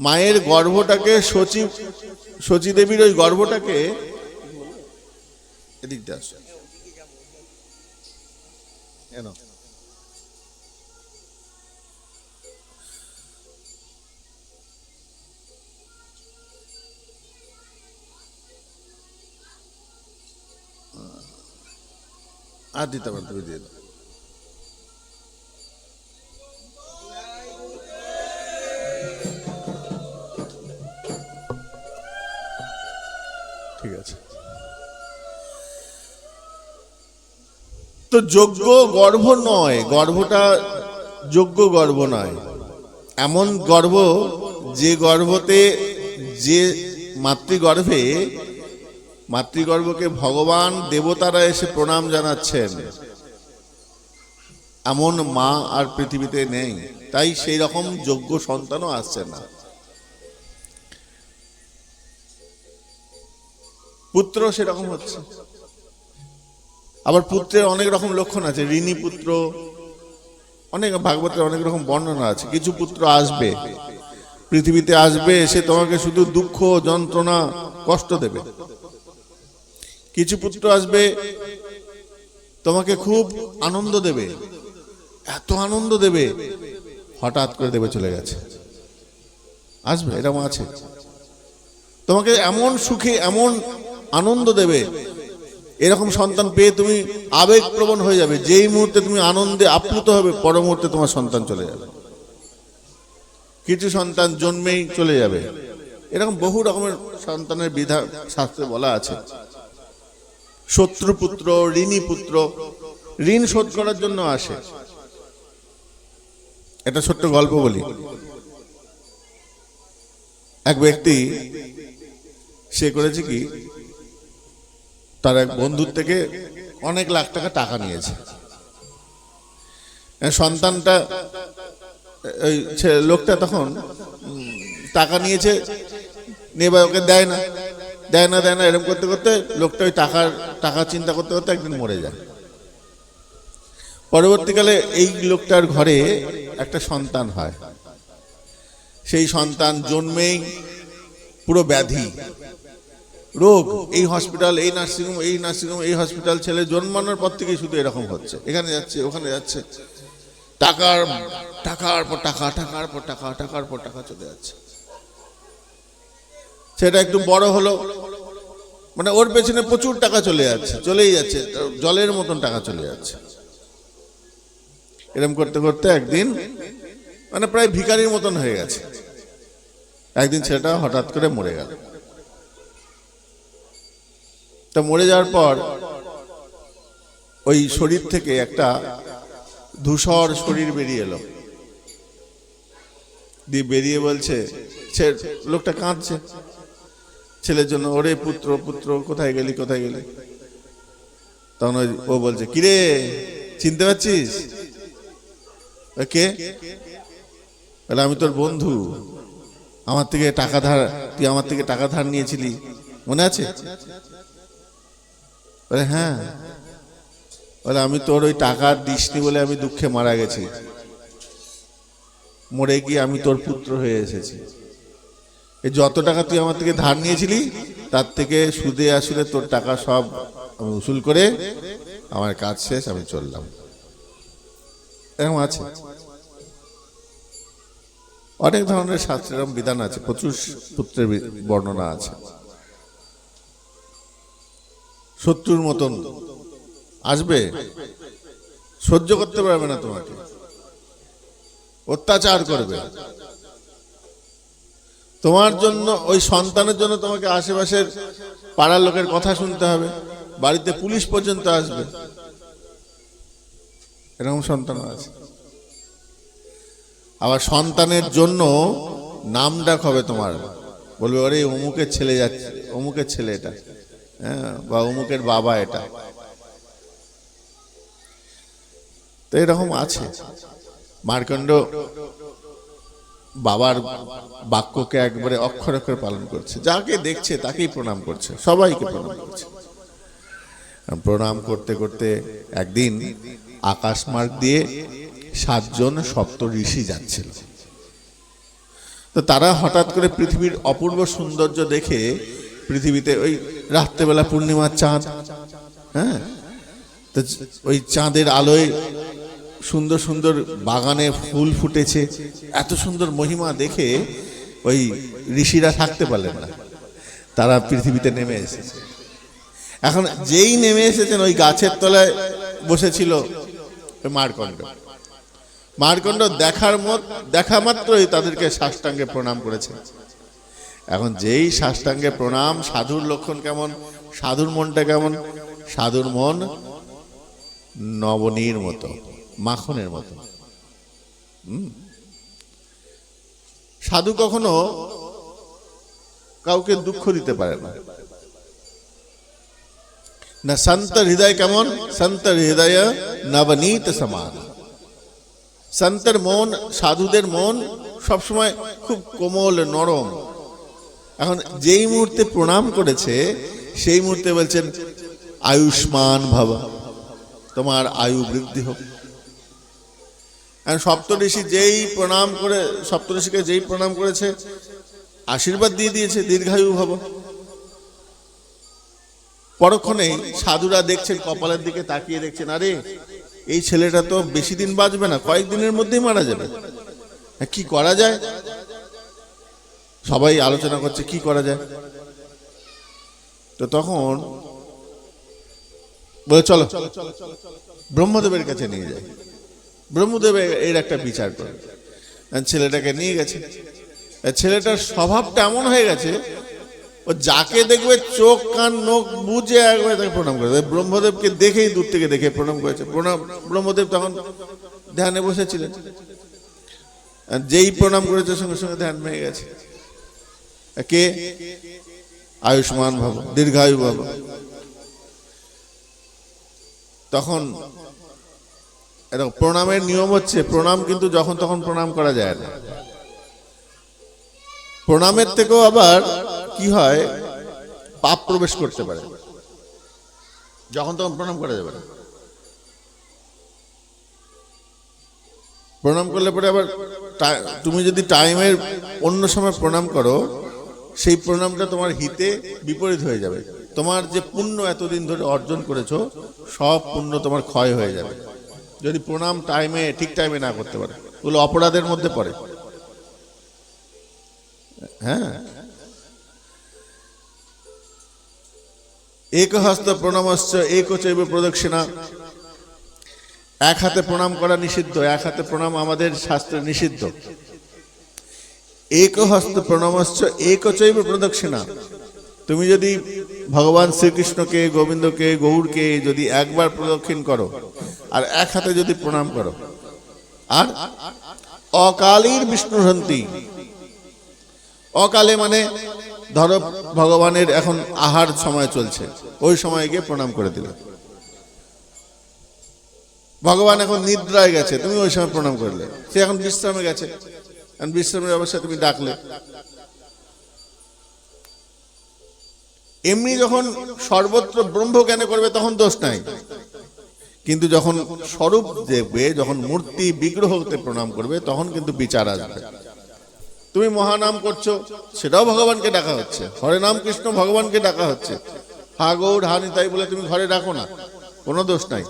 মায়ের গর্ভটাকে, সচী দেবীর ওই গর্ভটাকে, এদিক দিয়ে আসো, আর দিতে পারো, তুমি দিয়ে দাও। ঠিক আছে। তো যোগ্য গর্ভ নয়, গর্ভটা যোগ্য গর্ভ নয়। এমন গর্ভ যে গর্ভতে, যে মাতৃগর্ভকে ভগবান দেবতারা এসে প্রণাম জানাচ্ছেন, এমন মা আর পৃথিবীতে নেই। তাই সেই রকম যোগ্য সন্তানও আসছে না। পুত্র সেরকম হচ্ছে। আবার পুত্রের অনেক রকম লক্ষণ আছে, ঋণী পুত্র, অনেক ভাগবতের অনেক রকম বর্ণনা আছে। কিছু পুত্র আসবে, পৃথিবীতে আসবে, সে তোমাকে শুধু দুঃখ, যন্ত্রণা, কষ্ট দেবে। কিছু পুত্র আসবে তোমাকে খুব আনন্দ দেবে, এত আনন্দ দেবে হঠাৎ করে দেবে চলে গেছে। আসবে, এরকম আছে। তোমাকে এমন সুখে, এমন আনন্দ দেবে, এরকম সন্তান পেয়ে তুমি আবেগপ্রবণ হয়ে যাবে। যেই মুহূর্তে তুমি আনন্দে আপ্লুত হবে, পর মুহূর্তে তোমার সন্তান চলে যাবে। কিছু সন্তান জন্মেই চলে যাবে, এরকম বহু রকমের সন্তানের বিধান শাস্ত্রে বলা আছে। শত্রুপুত্র, ঋণী পুত্র, ঋণ শোধ করার জন্য আসে। এটা ছোট্ট গল্প বলি। এক ব্যক্তি সে করেছে কি, তার এক বন্ধুর থেকে অনেক লাখ টাকা টাকা নিয়েছে। সন্তানটা, ওই লোকটা তখন টাকা নিয়েছে, নেবা ওকে দেয় না, এরকম করতে করতে লোকটা ওই টাকা চিন্তা করতে করতে একদিন মরে যায়। পরবর্তীকালে এই লোকটার ঘরে একটা সন্তান হয়। সেই সন্তান জন্মেই পুরো ব্যাধি, রোগ, এই হসপিটাল, এই নার্সিংহোম, এই হসপিটাল, ছেলে জন্মানোর পর থেকেই শুধু এরকম হচ্ছে, এখানে যাচ্ছে ওখানে যাচ্ছে, টাকার পর টাকা চলে যাচ্ছে। সেটা একটু বড় হলো, মানে ওর পেছনে প্রচুর টাকা চলেই যাচ্ছে, জলের মতন টাকা চলে যাচ্ছে। এরকম করতে করতে একদিন মানে প্রায় ভিখারির মতন হয়ে গেছে। একদিন ছেলেটা হঠাৎ করে মরে গেল। তা মরে যাওয়ার পর ওই শরীর থেকে একটা ধূসর শরীর বেরিয়ে এলো, দিয়ে বেরিয়ে বলছে, লোকটা কাঁদছে ছেলের জন্য, ওরে পুত্র পুত্র কোথায় গেলি। তখন ও বলছে, কিরে চিনতে পারছিস? কে? বলে, আমি তোর বন্ধু, তুই আমার থেকে টাকা ধার নিয়েছিলি, মনে আছে? বলে, হ্যাঁ। বলে, আমি তোর ওই টাকা দিসনি বলে আমি দুঃখে মারা গেছি, মরে গিয়ে আমি তোর পুত্র হয়ে এসেছি। এই যত টাকা তুই আমার থেকে ধার নিয়েছিলি তার থেকে সুদে আসলে তোর টাকা সব আমি উসুল করে আমার কাজ শেষ, আমি চললাম। এরকম আছে অনেক ধরনের শাস্ত্রের বিধান আছে, প্রচুর পুত্রের বর্ণনা আছে। শত্রুর মতন আসবে, সহ্য করতে পারবে না, তোমাকে অত্যাচার করবে। তোমার জন্য, ওই সন্তানের জন্য তোমাকে আশেপাশের পাড়ার লোকের কথা শুনতে হবে, বাড়িতে পুলিশ পর্যন্ত আসবে। এরকম সন্তান আছে। আবার সন্তানের জন্য নাম ডাক হবে তোমার, বলবে, ওরে অমুকের ছেলে যাচ্ছে, অমুকের ছেলে এটা, হ্যাঁ, বা অমুকের বাবা এটা। তো এরকম আছে। মার্কণ্ড বাবার বাক্যকে একবারে অক্ষর অক্ষর পালন করছে, যাকে দেখছে তাকেই প্রণাম করছে, সবাইকে প্রণাম করছে। প্রণাম করতে করতে একদিন আকাশ মার্গ দিয়ে 7 জন সপ্ত ঋষি যাচ্ছিল। তো তারা হঠাৎ করে পৃথিবীর অপূর্ব সৌন্দর্য দেখে, পৃথিবীতে ওই রাত্রেবেলা পূর্ণিমার চাঁদ, হ্যাঁ, তো ওই চাঁদের আলোয় সুন্দর সুন্দর বাগানে ফুল ফুটেছে, এত সুন্দর মহিমা দেখে ওই ঋষিরা থাকতে পারলেন না, তারা পৃথিবীতে নেমে এসেছে। এখন যেই নেমে এসেছেন, ওই গাছের তলায় বসেছিল মার্কণ্ড দেখা মাত্রই তাদেরকে সাষ্টাঙ্গে প্রণাম করেছে। এখন যেই সাষ্টাঙ্গে প্রণাম, সাধুর লক্ষণ কেমন, সাধুর মনটা কেমন? সাধুর মন নবনীর মতো, মাখনের মতো। সাধু কখনো কাউকে দুঃখ দিতে পারে না। না সন্ত হৃদয় কেমন? সন্ত হৃদয় নবনীত সমান। সন্তের মন, সাধুদের মন সবসময় খুব কোমল, নরম। এখন যেই মুহূর্তে প্রণাম করেছে, সেই মুহূর্তে বলছেন, আয়ুষ্মান ভব, তোমার আয়ু বৃদ্ধি হোক। সপ্তঋষি সপ্তঋষিকে যেই প্রণাম করেছে, আশীর্বাদ দিয়ে দিয়েছে, দীর্ঘায়ু ভব। পরক্ষণেই সাধুরা দেখছেন, কপালের দিকে তাকিয়ে দেখছেন, আরে এই ছেলেটা তো বেশি দিন বাঁচবে না, কয়েকদিনের মধ্যেই মারা যাবে, কি করা যায়? সবাই আলোচনা করছে কি করা যায়। তো তখন বলে, চলো ব্রহ্মদেবের কাছে নিয়ে যাই, ব্রহ্মদেব এর একটা বিচার করে। ছেলেটাকে নিয়ে গেছে। ছেলেটার স্বভাবটা এমন হয়ে গেছে, ও যাকে দেখবে চোখ কান নখ বুঝে একবার তাকে প্রণাম করে। ব্রহ্মদেবকে দেখেই দূর থেকে দেখে প্রণাম করেছে। ব্রহ্মদেব তখন ধ্যানে বসেছিলেন, যেই প্রণাম করেছে সঙ্গে সঙ্গে ধ্যান ভেঙে গেছে। কে? আয়ুষ্মান ভব, দীর্ঘায়ু ভব। তখন প্রণামের নিয়ম হচ্ছে, প্রণাম কিন্তু যখন তখন প্রণাম করা যায় না। প্রণামের থেকেও আবার কি হয়, পাপ প্রবেশ করতে পারে, যখন তখন প্রণাম করা যাবে না। প্রণাম করলে পরে আবার তুমি যদি টাইমের অন্য সময় প্রণাম করো, সেই প্রণামটা তোমার হিতে বিপরীত হয়ে যাবে। তোমার যে পুণ্য এতদিন ধরে অর্জন করেছো, সব পুণ্য তোমার ক্ষয় হয়ে যাবে যদি প্রণাম ঠিক টাইমে না করতে পারে। ওগুলো অপরাধের মধ্যে পড়ে। হ্যাঁ, একহস্ত প্রণামশ্চ একচৈব প্রদক্ষিণা। এক হাতে প্রণাম করা নিষিদ্ধ, এক হাতে প্রণাম আমাদের শাস্ত্রে নিষিদ্ধ। একহস্ত প্রণামশ্চ একচৈব প্রদক্ষিণা। তুমি যদি ভগবান শ্রীকৃষ্ণকে, গোবিন্দকে, গৌরকে যদি একবার প্রদক্ষিণ করো আর এক হাতে যদি প্রণাম করো, আর অকালীর বিষ্ণুহন্তি। অকালে মানে ধরো ভগবানের এখন আহার সময় চলছে, ওই সময় গিয়ে প্রণাম করে দিলে। ভগবান এখন নিদ্রায় গেছে, তুমি ওই সময় প্রণাম করলে। সে এখন বিশ্রামে গেছে, বিশ্রামের অবস্থায় তুমি ডাকলে। এমনি যখন সর্বত্র ব্রহ্ম জ্ঞান করবে তখন দোষ নাই, কিন্তু যখন স্বরূপ দেখবে, যখন মূর্তি বিগ্রহ হতে প্রণাম করবে, তখন কিন্তু বিচার আসবে। তুমি মহানাম করছো, সেটাও ভগবানকে ডাকা হচ্ছে। হরে নাম কৃষ্ণ ভগবানকে ডাকা হচ্ছে। হা গৌর হা নিতাই বলে তুমি ঘরে ডাকো না, কোনো দোষ নাই।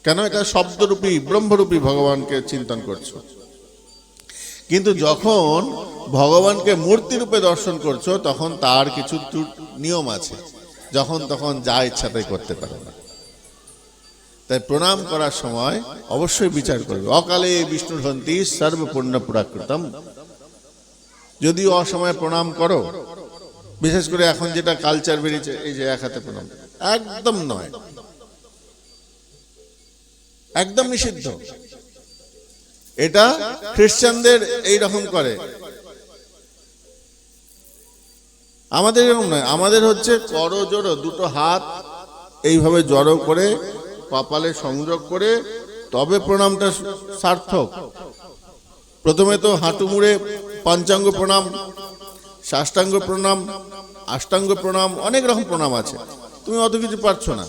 কেন? এটা শব্দরূপী ব্রহ্মরূপী ভগবানকে চিন্তন করছো। কিন্তু যখন ভগবানকে মূর্তি রূপে দর্শন করছো, তখন তার কিছু নিয়ম আছে, যখন তখন যা ইচ্ছা তাই করতে পারে না। তাই প্রণাম করার সময় অবশ্যই বিচার করবে। অকালে বিষ্ণুর হন্তি সর্বপূর্ণ পুরাকৃতম। যদি অসময়ে প্রণাম করো, বিশেষ করে এখন যেটা কালচার বেরিয়েছে, এই যে এক হাতে প্রণাম, একদম নয়, একদম নিষিদ্ধ। এটা খ্রিস্টানদের এই রকম করে, আমাদের এরকম নয়। আমাদের হচ্ছে করজোড়ো, দুটো হাত এইভাবে জড়ো করে কপালে সংযোগ করে তবে প্রণামটা সার্থক। প্রথমে তো হাঁটু মুড়ে পঞ্চাঙ্গ প্রণাম, সাষ্টাঙ্গ প্রণাম, অষ্টাঙ্গ প্রণাম, অনেক রকম প্রণাম আছে। তুমি অত কিছু পারছো না,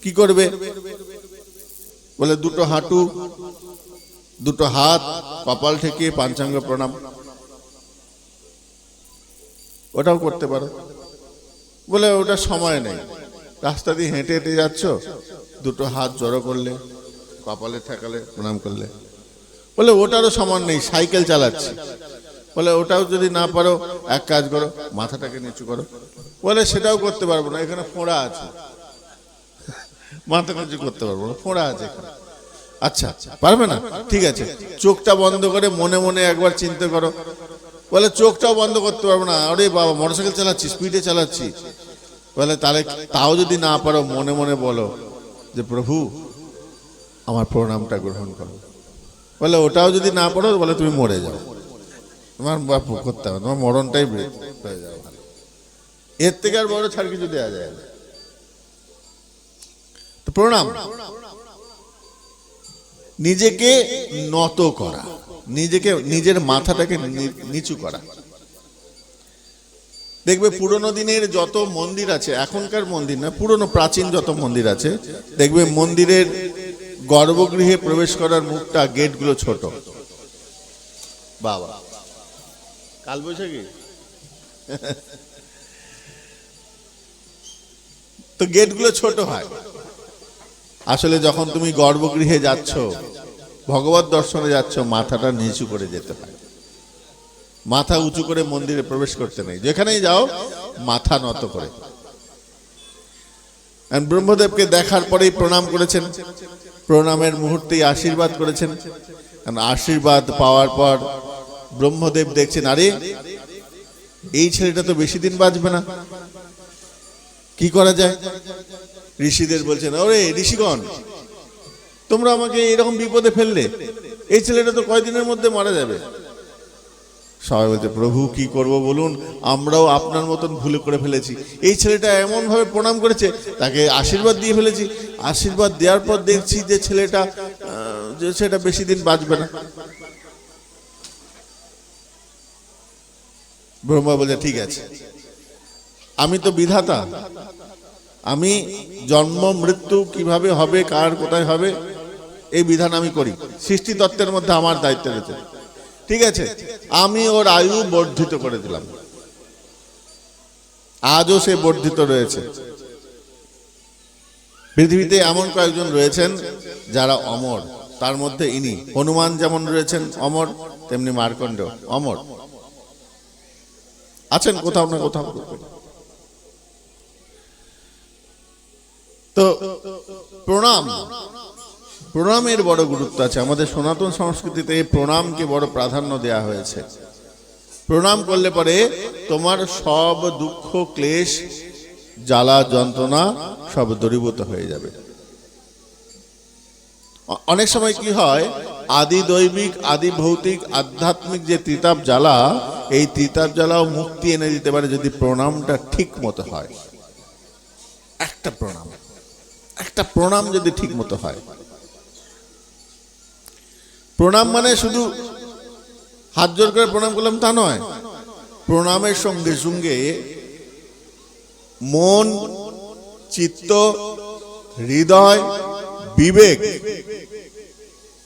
কি করবে? বলে দুটো হাঁটু, দুটো হাত কপাল ঠেকিয়ে পঞ্চাঙ্গ প্রণাম, ওটাও করতে পারো। বলে ওটা সময় নেই, রাস্তা দিয়ে হেঁটে হেঁটে যাচ্ছ, দুটো হাত জড়ো করলে, কপালে ঠেকালে, প্রণাম করলে। বলে ওটারও সমান নেই, সাইকেল চালাচ্ছি। বলে ওটাও যদি না পারো, এক কাজ করো, মাথাটাকে নিচু করো। বলে সেটাও করতে পারবো না, এখানে ফোঁড়া আছে, মাথা নিচু করতে পারবো না, ফোঁড়া আছে এখানে। আচ্ছা, পারবে না, ঠিক আছে, চোখটা বন্ধ করে মনে মনে একবার চিন্তা করো। বলে চোখটাও বন্ধ করতে পারবো না, আরে বাবা মোটরসাইকেল চালাচ্ছি, স্পিডে চালাচ্ছি। বলে তাহলে তাও যদি না পারো, মনে মনে বলো যে প্রভু আমার প্রণামটা গ্রহণ করো। বলে ওটাও যদি না পারো, বলে তুমি মরে যাও, তোমার বাপু করতে হবে, তোমার মরণটাই হয়ে যাও। এর থেকে আর বড় ছাড় কিছু দেওয়া যায় না। তো প্রণাম, নিজেকে নত করা, নিজেকে, নিজের মাথাটাকে নিচু করা। দেখবে পুরনো দিনের যত মন্দির আছে, এখনকার মন্দির না, পুরনো প্রাচীন যত মন্দির আছে, দেখবে মন্দিরের গর্ভগৃহে প্রবেশ করার মুখটা, গেটগুলো ছোট। বাবা কাল বৈশাখী তো গেটগুলো ছোট হয়। আসলে যখন তুমি গর্ভগৃহে যাচ্ছ, ভগবত দর্শনে যাচ্ছ, মাথাটা নিচু করে যেতে হয়। মাথা উঁচু করে মন্দিরে প্রবেশ করতে নেই, যেখানেই যাও মাথা নত করে। আর ব্রহ্মদেবকে দেখার পরেই প্রণাম করেছেন, প্রণামের মুহূর্তেই আশীর্বাদ করেছেন। আশীর্বাদ পাওয়ার পর ব্রহ্মদেব দেখছেন, আরে এই ছেলেটা তো বেশি দিন বাঁচবে না, কি করা যায়? ঋষিদের বলছেন, ওরে ঋষিগণ, তোমরা আমাকে এরকম বিপদে ফেললে, এই ছেলেটা তো কয়দিনের মধ্যে মারা যাবে। সবাই বলছে, প্রভু কি করব বলুন, আমরাও আপনার মতন ভুলে করে ফেলেছি। এই ছেলেটা এমন ভাবে প্রণাম করেছে, তাকে আশীর্বাদ দিয়ে ফেলেছি, আশীর্বাদ দেওয়ার পর দেখছি যে ছেলেটা বেশি দিন বাঁচবে না। ব্রহ্মা বলছে, ঠিক আছে, আমি তো বিধাতা, আমি জন্ম মৃত্যু কিভাবে হবে, কার কোথায় হবে, এই বিধান আমি করি, সৃষ্টি তত্ত্বের মধ্যে আমার দায়িত্ব রয়েছে। ঠিক আছে, আমি ওর আয়ু বর্ধিত করে দিলাম, আজও সে বর্ধিত রয়েছে। পৃথিবীতে এমন কয়েকজন রয়েছেন যারা অমর, তার মধ্যে ইনি। হনুমান যেমন রয়েছেন অমর, তেমনি মার্কণ্ড অমর আছেন কোথাও না কোথাও। তো প্রণামের বড় গুরুত্ব আছে। আমাদের সনাতন সংস্কৃতিতে এই প্রণামকে বড় প্রাধান্য দেয়া হয়েছে। প্রণাম করলে পরে তোমার সব দুঃখ ক্লেশ জ্বালা যন্ত্রণা সব দূরীভূত হয়ে যাবে। অনেক সময় কি হয়, আদি দৈবিক, আদি ভৌতিক, আধ্যাত্মিক যে ত্রিতাপ জ্বালা, এই ত্রিতাপ জ্বালাও মুক্তি এনে দিতে পারে যদি প্রণামটা ঠিক মতো হয়। একটা প্রণাম যদি ঠিক মতো হয়। প্রণাম মানে শুধু হাত জোর করে প্রণাম করলাম তা নয়, প্রণামের সঙ্গে সঙ্গে মন, চিত্ত, হৃদয়, বিবেক,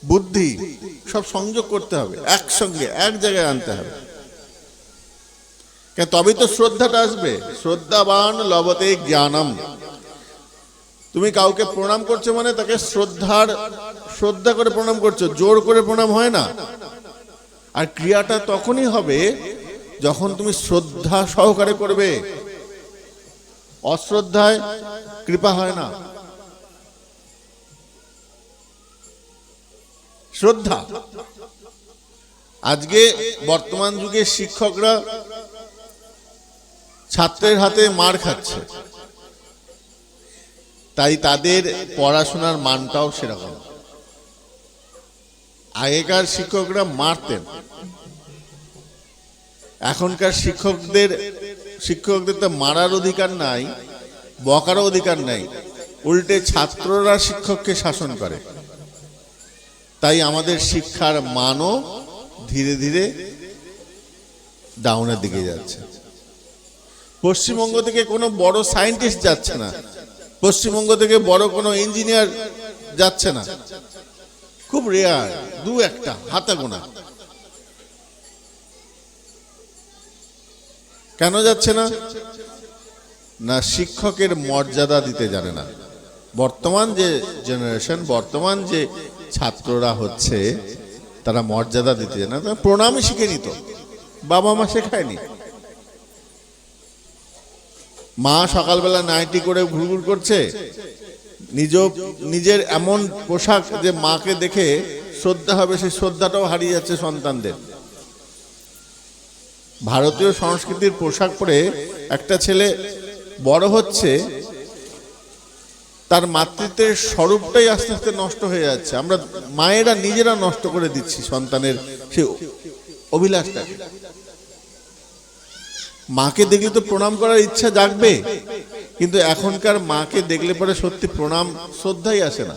বুদ্ধি সব সংযোগ করতে হবে, একসঙ্গে এক জায়গায় আনতে হবে। তবেই তো শ্রদ্ধাটা আসবে। শ্রদ্ধাবান লভতে জ্ঞানম। তুমি কাউকে প্রণাম করছো মানে তাকে শ্রদ্ধা করে প্রণাম করছো, জোর করে প্রণাম হয় না। আর ক্রিয়াটা তখনই হবে যখন তুমি শ্রদ্ধা সহকারে করবে। অশ্রদ্ধায় কৃপা হয় না। শ্রদ্ধা। আজকে বর্তমান যুগে শিক্ষকরা ছাত্রের হাতে মার খাচ্ছে, তাই তাদের পড়াশোনার মানটাও সেরকম। আগেকার শিক্ষকরা মারতেন, এখনকার শিক্ষকদের তো মারার অধিকার নাই, বকারও অধিকার নাই, উল্টে ছাত্ররা শিক্ষককে শাসন করে। তাই আমাদের শিক্ষার মানও ধীরে ধীরে ডাউনের দিকে যাচ্ছে। পশ্চিমবঙ্গ থেকে কোনো বড় সায়েন্টিস্ট যাচ্ছে না, পশ্চিমবঙ্গ থেকে বড় কোনো ইঞ্জিনিয়ার যাচ্ছে না, খুব রেয়ার, দু একটা হাতে গোনা। কেন যাচ্ছে না? না শিক্ষকের মর্যাদা দিতে জানে না। বর্তমান যে জেনারেশন, বর্তমান যে ছাত্ররা হচ্ছে, তারা মর্যাদা দিতে জানে না। তারা প্রণামই শিখে নিত, বাবা মা শেখায়নি। মা সকালবেলা নাইটি করে ঘুরঘুর করছে, নিজের এমন পোশাক যে মাকে দেখে শ্রদ্ধা হবে, সেই শ্রদ্ধাটাও হারিয়ে যাচ্ছে সন্তানদের। ভারতীয় সংস্কৃতির পোশাক পরে একটা ছেলে বড় হচ্ছে, তার মাতৃত্বের স্বরূপটাই আস্তে আস্তে নষ্ট হয়ে যাচ্ছে। আমরা মায়েরা নিজেরা নষ্ট করে দিচ্ছি সন্তানের সেই অভিলাষটাকে। মাকে দেখলে তো প্রণাম করার ইচ্ছা জাগবে, কিন্তু এখনকার মাকে দেখলে পরে সত্যি প্রণাম শ্রদ্ধাই আসে না।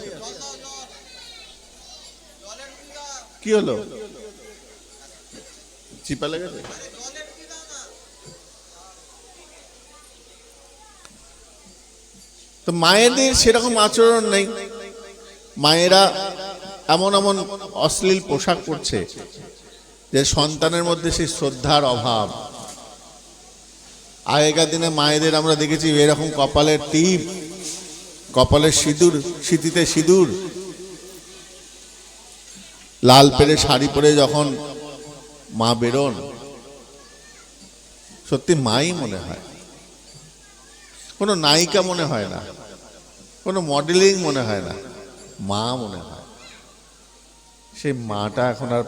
কি হলো? চিপা লেগেছে? তো মায়েদের সেরকম আচরণ নেই। মায়েরা এমন এমন অশ্লীল পোশাক পরছে যে সন্তানের মধ্যে সেই শ্রদ্ধার অভাব। আগেকার দিনে মায়েদের আমরা দেখেছি এরকম কপালের টিপ, কপালের সিঁদুর, সিঁথিতে সিঁদুর, লাল পেরে শাড়ি পরে যখন মা বেরোন, সত্যি মাই মনে হয়, কোনো নায়িকা মনে হয় না। কোনো মডেলিং মনে হয় না, মা মনে হয়। সেই মাটা এখন আর,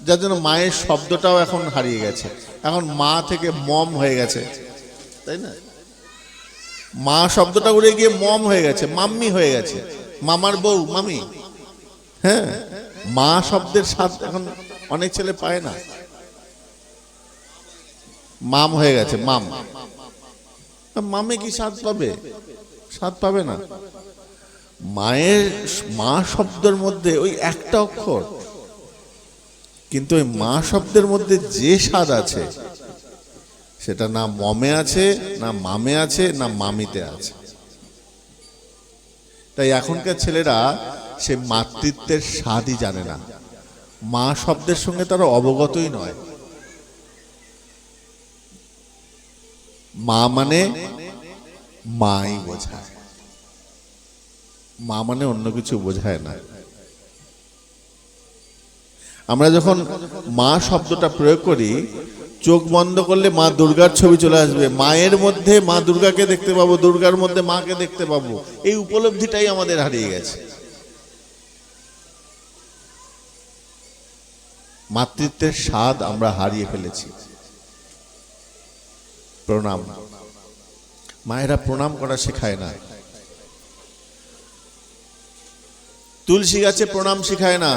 যার জন্য মায়ের শব্দটাও এখন হারিয়ে গেছে, এখন মা থেকে মম হয়ে গেছে, তাই না? মা শব্দটা উড়ে গিয়ে মম হয়ে গেছে, মাম্মি হয়ে গেছে, মামার বউ, মামি। হ্যাঁ, মা শব্দের স্বাদ এখন অনেক ছেলে পায় না, মাম হয়ে গেছে, মাম। মামে কি স্বাদ পাবে? স্বাদ পাবে না। মায়ের, মা শব্দের মধ্যে ওই একটা অক্ষর, কিন্তু ওই মা শব্দের মধ্যে যে স্বাদ আছে সেটা না মমে আছে, না মামে আছে, না মামিতে আছে। তাই এখনকার ছেলেরা সে মাতৃত্বের স্বাদই জানে না, মা শব্দের সঙ্গে তারা অবগতই নয়। মা মানে মাই বোঝায়, মা মানে অন্য কিছু বোঝায় না। আমরা যখন মা শব্দটা প্রয়োগ করি, চোখ বন্ধ করলে মা দুর্গার ছবি চলে আসবে, মায়ের মধ্যে মা দুর্গাকে দেখতে পাবো, দুর্গার মধ্যে মাকে দেখতে পাবো। এই উপলব্ধিটাই আমাদের হারিয়ে গেছে। মাতৃত্বের স্বাদ আমরা হারিয়ে ফেলেছি। প্রণাম, মায়েরা প্রণাম করা শেখায় না, তুলসী গাছে প্রণাম শেখায় না।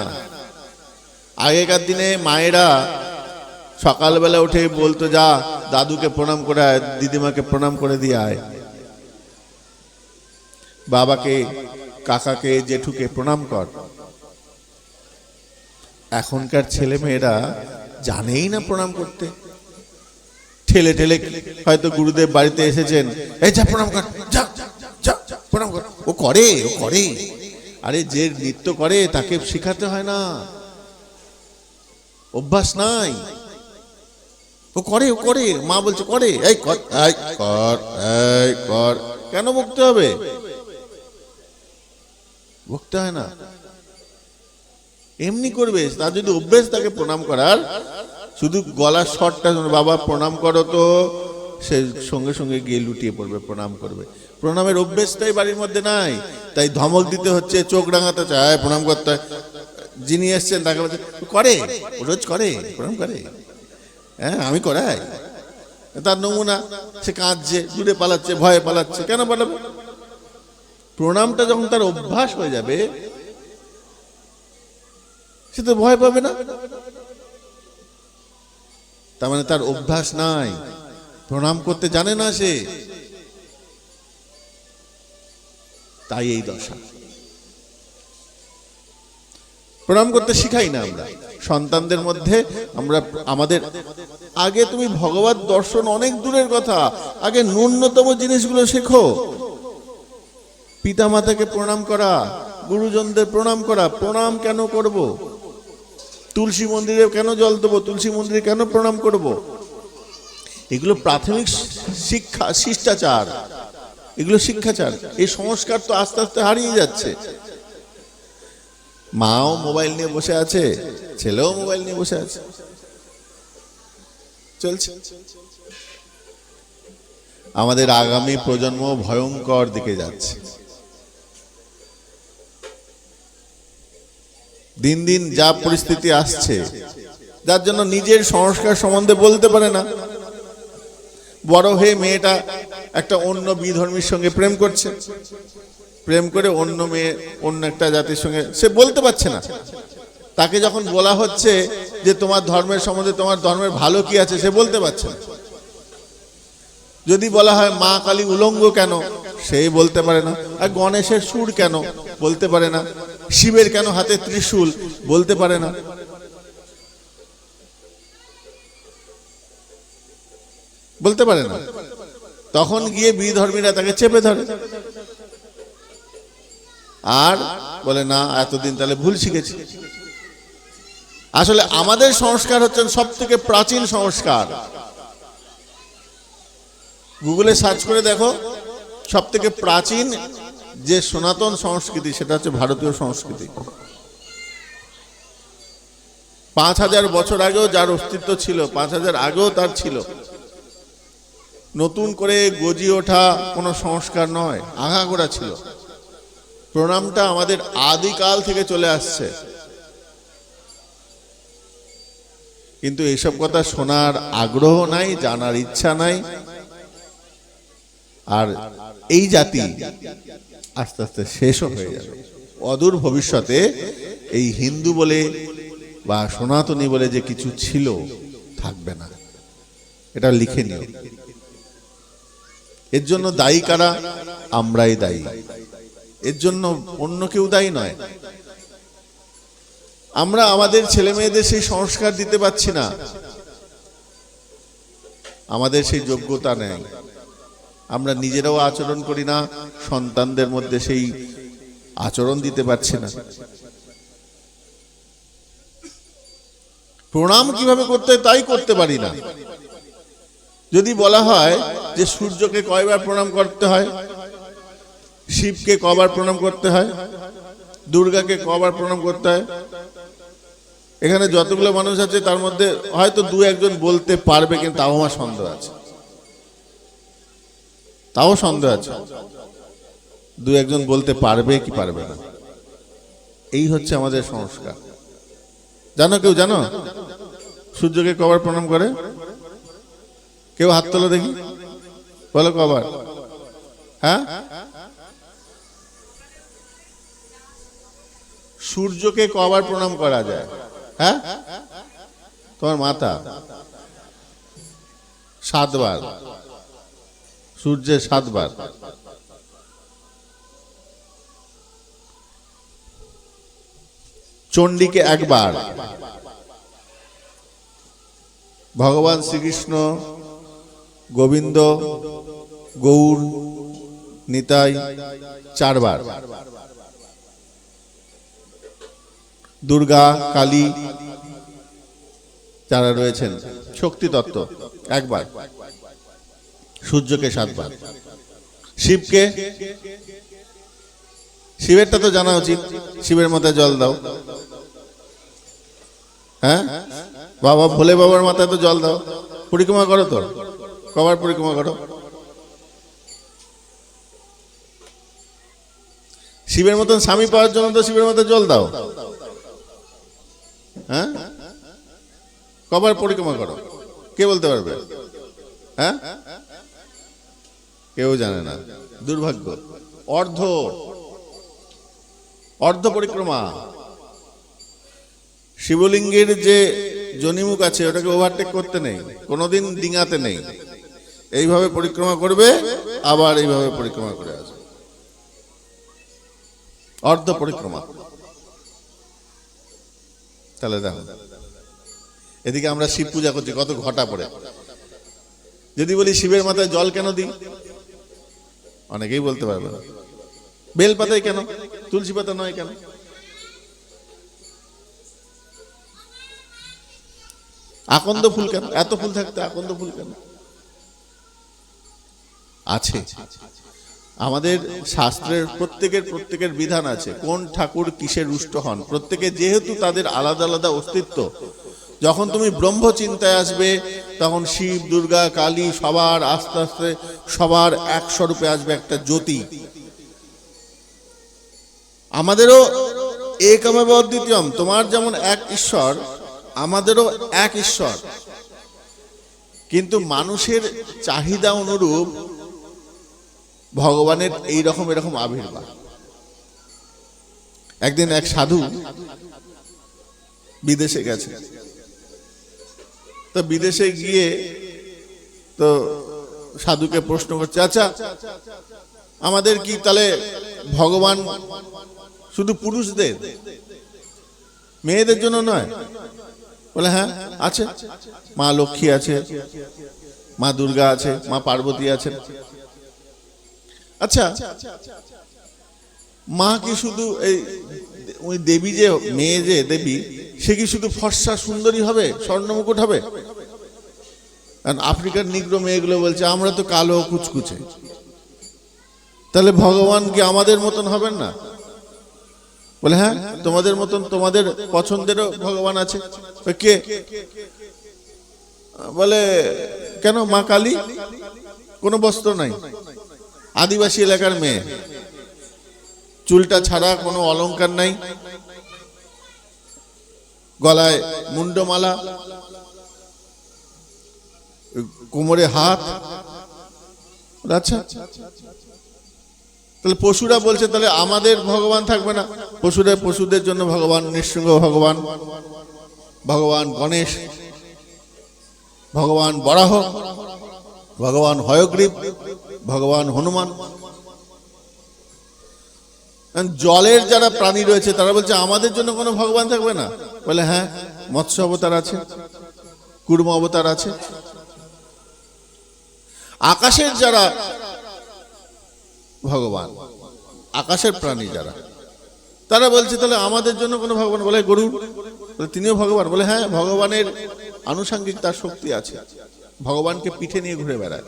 আগেকার দিনে মায়েরা সকালবেলা উঠে বলতো, যা দাদুকে প্রণাম করে আয়, দিদিমাকে প্রণাম করে দিয়ে আয়, বাবাকে, কাকাকে, জেঠুকে প্রণাম কর। এখনকার ছেলে মেয়েরা জানেই না প্রণাম করতে। ঠেলে ঠেলে হয়তো গুরুদেব বাড়িতে এসেছেন, এই যা প্রণাম কর, যা যা প্রণাম কর। ও করে, ও করে। আরে যে নৃত্য করে তাকে শিখাতে হয় না, অভ্যাস নাই। ও করে, ও করে, মা বলছে করে, এই কর, এই কর, এই কর। কেন বকতে হবে? বকতে হয় না, এমনি করবে। তার যদি অভ্যেস তাকে প্রণাম করার, শুধু গলার স্বরটা, বাবা প্রণাম করো, তো সে সঙ্গে সঙ্গে গিয়ে লুটিয়ে পড়বে, প্রণাম করবে। প্রণামের অভ্যেসটাই বাড়ির মধ্যে নাই, তাই ধমক দিতে হচ্ছে, চোখ রাঙাতে চায়, প্রণাম করতে হয়। যিনি এসছেন তাকে বলছে, করে, রোজ করে, প্রণাম করে। হ্যাঁ, আমি করাই। তার নমুনা, সে কাঁদছে, দূরে পালাচ্ছে, ভয়ে পালাচ্ছে। কেন পালাবে? প্রণামটা যখন তার অভ্যাস হয়ে যাবে, সে তো ভয় পাবে না। তার মানে তার অভ্যাস নাই, প্রণাম করতে জানে না সে, তাই এই দশা। প্রণাম করতে শিখাই না আমরা সন্তানদের মধ্যে। আমরা আমাদের আগে, তুমি ভগবত দর্শন অনেক দূরের কথা, আগে ন্যূনতম জিনিসগুলো শেখো। পিতা মাতাকে প্রণাম করা, গুরুজনদের প্রণাম করা। প্রণাম কেন করব? তুলসী মন্দিরে কেন জল দেবো? তুলসী মন্দিরে কেন প্রণাম করব? এগুলো প্রাথমিক শিক্ষা, শিষ্টাচার, এগুলো শিক্ষাচার। এই সংস্কার তো আস্তে আস্তে হারিয়ে যাচ্ছে। মাও মোবাইল নিয়ে বসে আছে, ছেলেও মোবাইল নিয়ে বসে আছে, চলছে। আমাদের আগামী প্রজন্ম ভয়ঙ্কর দিকে যাচ্ছে। দিন দিন যা পরিস্থিতি আসছে, যার জন্য নিজের সংস্কার সম্বন্ধে বলতে পারে না। বড় হয়ে মেয়েটা একটা অন্য বিধর্মীর সঙ্গে প্রেম করছে, প্রেম করে অন্য মেয়ে, অন্য একটা জাতির সঙ্গে, সে বলতে পারছে না। তাকে যখন বলা হচ্ছে যে তোমার ধর্মের সম্বন্ধে, তোমার ধর্মের ভালো কি আছে, সে বলতে পারছে না। যদি বলা হয় মা কালী উলঙ্গ কেন, সেই বলতে পারে না। আর গণেশের সুর কেন, বলতে পারে না। শিবের কেন হাতে ত্রিশূল, বলতে পারে না। বলতে পারে না। তখন গিয়ে বিধর্মীরা তাকে চেপে ধরে আর বলে, না এতদিন তাহলে ভুল শিখেছি। আসলে আমাদের সংস্কার হচ্ছেন সব থেকে প্রাচীন সংস্কার। গুগলে সার্চ করে দেখো, সব থেকে প্রাচীন যে সনাতন সংস্কৃতি, সেটা হচ্ছে ভারতীয় সংস্কৃতি। 5000 বছর আগেও যার অস্তিত্ব ছিল, 5000 আগেও তার ছিল। নতুন করে গজিয়ে ওঠা কোনো সংস্কার নয়, আগাগোড়া ছিল। প্রণামটা আমাদের আদিকাল থেকে চলে আসছে, কিন্তু এইসব কথা শোনার আগ্রহ নাই, জানার ইচ্ছা নাই। আর এই জাতি আস্তে আস্তে শেষও হয়ে যাবে। অদূর ভবিষ্যতে এই হিন্দু বলে বা সনাতনী বলে যে কিছু ছিল থাকবে না, এটা লিখে নিও। এর জন্য দায়ী কারা? আমরাই দায়ী। এর জন্য অন্য কেউ দায়ী নয়। আমরা আমাদের ছেলে মেয়েদের সেই সংস্কার দিতে পারছি না, আমাদের সেই যোগ্যতা নেই। আমরা নিজেরাও আচরণ করি না, সন্তানদের মধ্যে সেই আচরণ দিতে পারছি না। প্রণাম কিভাবে করতে হয় তাই করতে পারি না। যদি বলা হয় যে সূর্যকে কয়বার প্রণাম করতে হয়, শিবকে কবার প্রণাম করতে হয়, দুর্গাকে কবার প্রণাম করতে হয়, এখানে যতগুলো মানুষ আছে তার মধ্যে হয়তো দু একজন বলতে পারবে, কিন্তু তাও আমার সন্দেহ আছে, তাও সন্দেহ আছে দু একজন বলতে পারবে কি পারবে না। এই হচ্ছে আমাদের সংস্কার। জানো কেউ জানো সূর্যকে কবার প্রণাম করে? কেউ হাত তোলো দেখি, বলো কবার? হ্যাঁ, সূর্যকে কবার প্রণাম করা যায়? হ্যাঁ, তোমার মাতা 7 বার, সূর্যের 7 বার। চণ্ডীকে 1 বার, ভগবান শ্রীকৃষ্ণ, গোবিন্দ, গৌর, নিতাই 4 বার, দুর্গা, কালী যারা রয়েছেন শক্তি তত্ত্ব 1 বার, সূর্যকে 7 বার, শিবকে, শিবেরটা তো জানা উচিত, শিবের মাথায় জল দাও। হ্যাঁ, বাবা ভোলে বাবার মাথায় তো জল দাও, পরিক্রমা করো তো, কবার পরিক্রমা করো? শিবের মতন স্বামী পাওয়ার জন্য তো শিবের মাথায় জল দাও। হ্যাঁ, কবার পরিক্রমা করো? কে বলতে পারবে? হ্যাঁ, কেউ জানে না, দুর্ভাগ্য। অর্ধ পরিক্রমা। শিবলিঙ্গের যে জনিমুখ আছে ওটাকে ওভারটেক করতে নেই, কোনোদিন ডিঙাতে নেই। এইভাবে পরিক্রমা করবে, আবার এইভাবে পরিক্রমা করে আসবে, অর্ধ পরিক্রমা। তাহলে দেখো, এদিকে আমরা শিব পূজা করছি কত ঘটা পড়ে। যদি বলি শিবের মাথায় জল কেন দিই, অনেকেই বলতে পারবে না। বেল পাতায় কেন, তুলসী পাতা নয় কেন? আকন্দ ফুল কেন? এত ফুল থাকতে আকন্দ ফুল কেন? আছে আমাদের শাস্ত্রের, প্রত্যেকের বিধান আছে, কোন ঠাকুর কিসের রুষ্ট হন। প্রত্যেকে যেহেতু তাদের আলাদা আলাদা অস্তিত্ব, যখন তুমি ব্রহ্ম চিন্তায় আসবে তখন শিব, দুর্গা, কালী সবার আস্তে আস্তে সবার এক স্বরূপে আসবে একটা জ্যোতি। আমাদেরও একমেব অদ্বিতীয়ম, তোমার যেমন এক ঈশ্বর, আমাদেরও এক ঈশ্বর, কিন্তু মানুষের চাহিদা অনুরূপ ভগবানের এরকম আবির্ভাব। একদিন এক সাধু বিদেশে গেছে, তো বিদেশে গিয়ে তো সাধুকে প্রশ্ন করছে, আচ্ছা আমাদের কি তাহলে ভগবান শুধু পুরুষদের, মেয়েদের জন্য নয়? বলে হ্যাঁ আছে, মা লক্ষ্মী আছে, মা দুর্গা আছে, মা পার্বতী আছেন। আচ্ছা, মা কি শুধু এই ওই দেবী যে মেয়ে যে দেবী, সে কি শুধু ফর্সা সুন্দরী হবে, স্বর্ণ মুকুট হবে? কারণ আফ্রিকার নিগ্রো মেয়েগুলো বলছে আমরা তো কালো কুচকুচে, তাহলে ভগবান কি আমাদের মতন হবেন না? বলে হ্যাঁ, তোমাদের মতন, তোমাদের পছন্দেরও ভগবান আছে। কে? বলে কেন, মা কালী, কোনো বস্ত্র নাই, আদিবাসী এলাকার মেয়ে। চুলটা ছাড়া, কোনো অলংকার নাই, গলায় মুন্ডমালা, কোমরে হাত। আচ্ছা, তাহলে পশুরা বলছে তাহলে আমাদের ভগবান থাকবে না? পশুদের জন্য ভগবান নৃসিংহ, ভগবান ভগবান গণেশ, ভগবান বরাহ, ভগবান হয়গ্রীব, ভগবান হনুমান। জলের যারা প্রাণী রয়েছে তারা বলছে আমাদের জন্য কোনো ভগবান থাকবে না? বলে হ্যাঁ, মৎস্য অবতার আছে, কুর্ম অবতার আছে। আকাশের যারা ভগবান, আকাশের প্রাণী যারা, তারা বলছে তাহলে আমাদের জন্য কোনো ভগবান? বলে গরুড়, তিনিও ভগবান। বলে হ্যাঁ, ভগবানের আনুষঙ্গিক তার শক্তি আছে, ভগবানকে পিঠে নিয়ে ঘুরে বেড়ায়,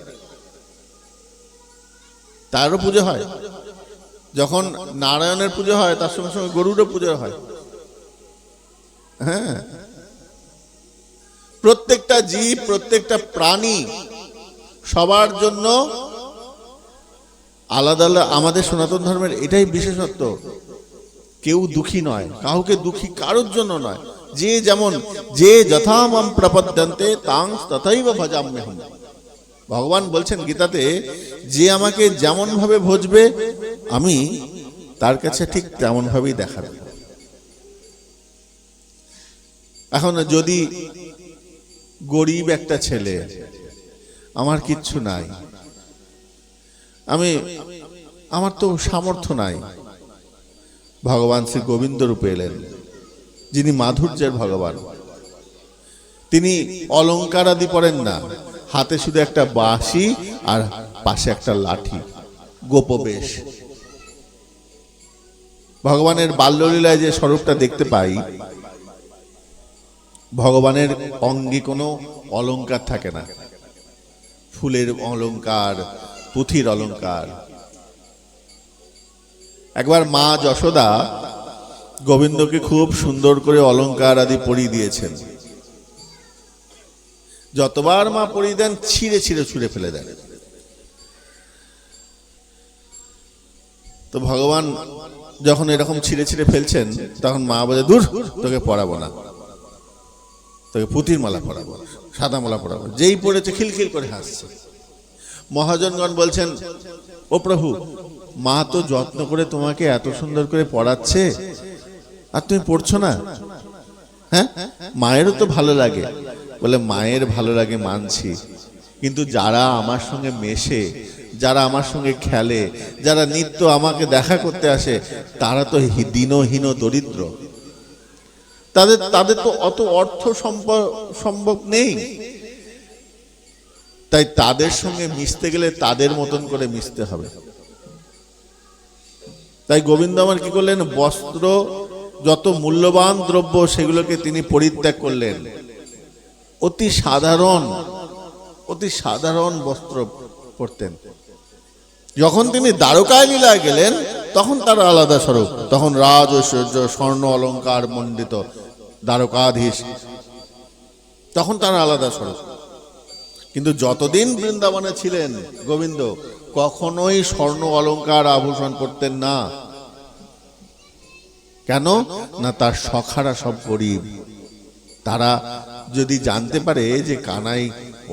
তারও পুজো হয়। যখন নারায়ণের পুজো হয় তার সঙ্গে সঙ্গে গরুড়ও পুজো হয়। হ্যাঁ, প্রত্যেকটা জীব, প্রত্যেকটা প্রাণী সবার জন্য আলাদা আলাদা। আমাদের সনাতন ধর্মের এটাই বিশেষত্ব, কেউ দুঃখী নয়, কাউকে দুঃখী কারোর জন্য নয়। যে যেমন, যে যথা মাম প্রপদ্যন্তে তাং তথৈব ভজাম্যহম। ভগবান বলছেন গীতাতে, যে আমাকে যেমন ভাবে ভজবে আমি তার কাছে ঠিক তেমন ভাবেই দেখা দেব। এখন যদি গরিব একটা ছেলে, আমার কিচ্ছু নাই, আমার তো সামর্থ্য নাই, ভগবান শ্রী গোবিন্দ রূপে এলেন, যিনি মাধুর্যের ভগবান। তিনি অলংকার আদি পরেন না, হাতে শুধু একটা বাঁশি আর পাশে একটা লাঠি, গোপবেশ। ভগবানের বাল্যলীলায় যে স্বরূপটা দেখতে পাই, ভগবানের অঙ্গে কোনো অলংকার থাকে না, ফুলের অলংকার, পুঁথির অলংকার। একবার মা যশোদা গোবিন্দকে খুব সুন্দর করে অলংকার আদি পরিয়ে দিয়েছেন। যতবার মা পরিয়ে দেন ছিঁড়ে ছিঁড়ে ছুঁড়ে ফেলে দেন। তো ভগবান যখন এরকম ছিঁড়ে ছিঁড়ে ফেলছেন, তখন মা বলে, দূর, তোকে পরাবো না, তোকে পুঁতির মালা পরাবো, সাদা মালা পরাবো। যেই পড়েছে খিলখিল করে হাসছে। মহাজনগণ বলছেন, ও প্রভু, মা তো যত্ন করে তোমাকে এত সুন্দর করে পড়াচ্ছে, আর তুমি পড়ছো না? হ্যাঁ, মায়েরও তো ভালো লাগে। বলে মায়ের ভালো লাগে মানছি, কিন্তু যারা আমার সঙ্গে মেশে, যারা আমার সঙ্গে খেলে, যারা নিত্য আমাকে দেখা করতে আসে, তারা তো দীনহীন দরিদ্র, তাদের তো অত অর্থ সম্ভব নেই। তাই তাদের সঙ্গে মিশতে গেলে তাদের মতন করে মিশতে হবে। তাই গোবিন্দ আমার কি করলেন, বস্ত্র, যত মূল্যবান দ্রব্য সেগুলোকে তিনি পরিত্যাগ করলেন। অতি সাধারণ বস্ত্র পরতেন। যখন তিনি দ্বারকায় লীলায় গেলেন, তখন তার আলাদা স্বরূপ, তখন রাজ ঐশ্বর্য, স্বর্ণ অলংকার মণ্ডিত দ্বারকাধীশ, তখন তার আলাদা স্বরূপ। কিন্তু যতদিন বৃন্দাবনে ছিলেন গোবিন্দ, কখনোই স্বর্ণ অলংকার আভূষণ করতেন না। কেন না, তার সখারা সব গরিব। তারা যদি জানতে পারে যে কানাই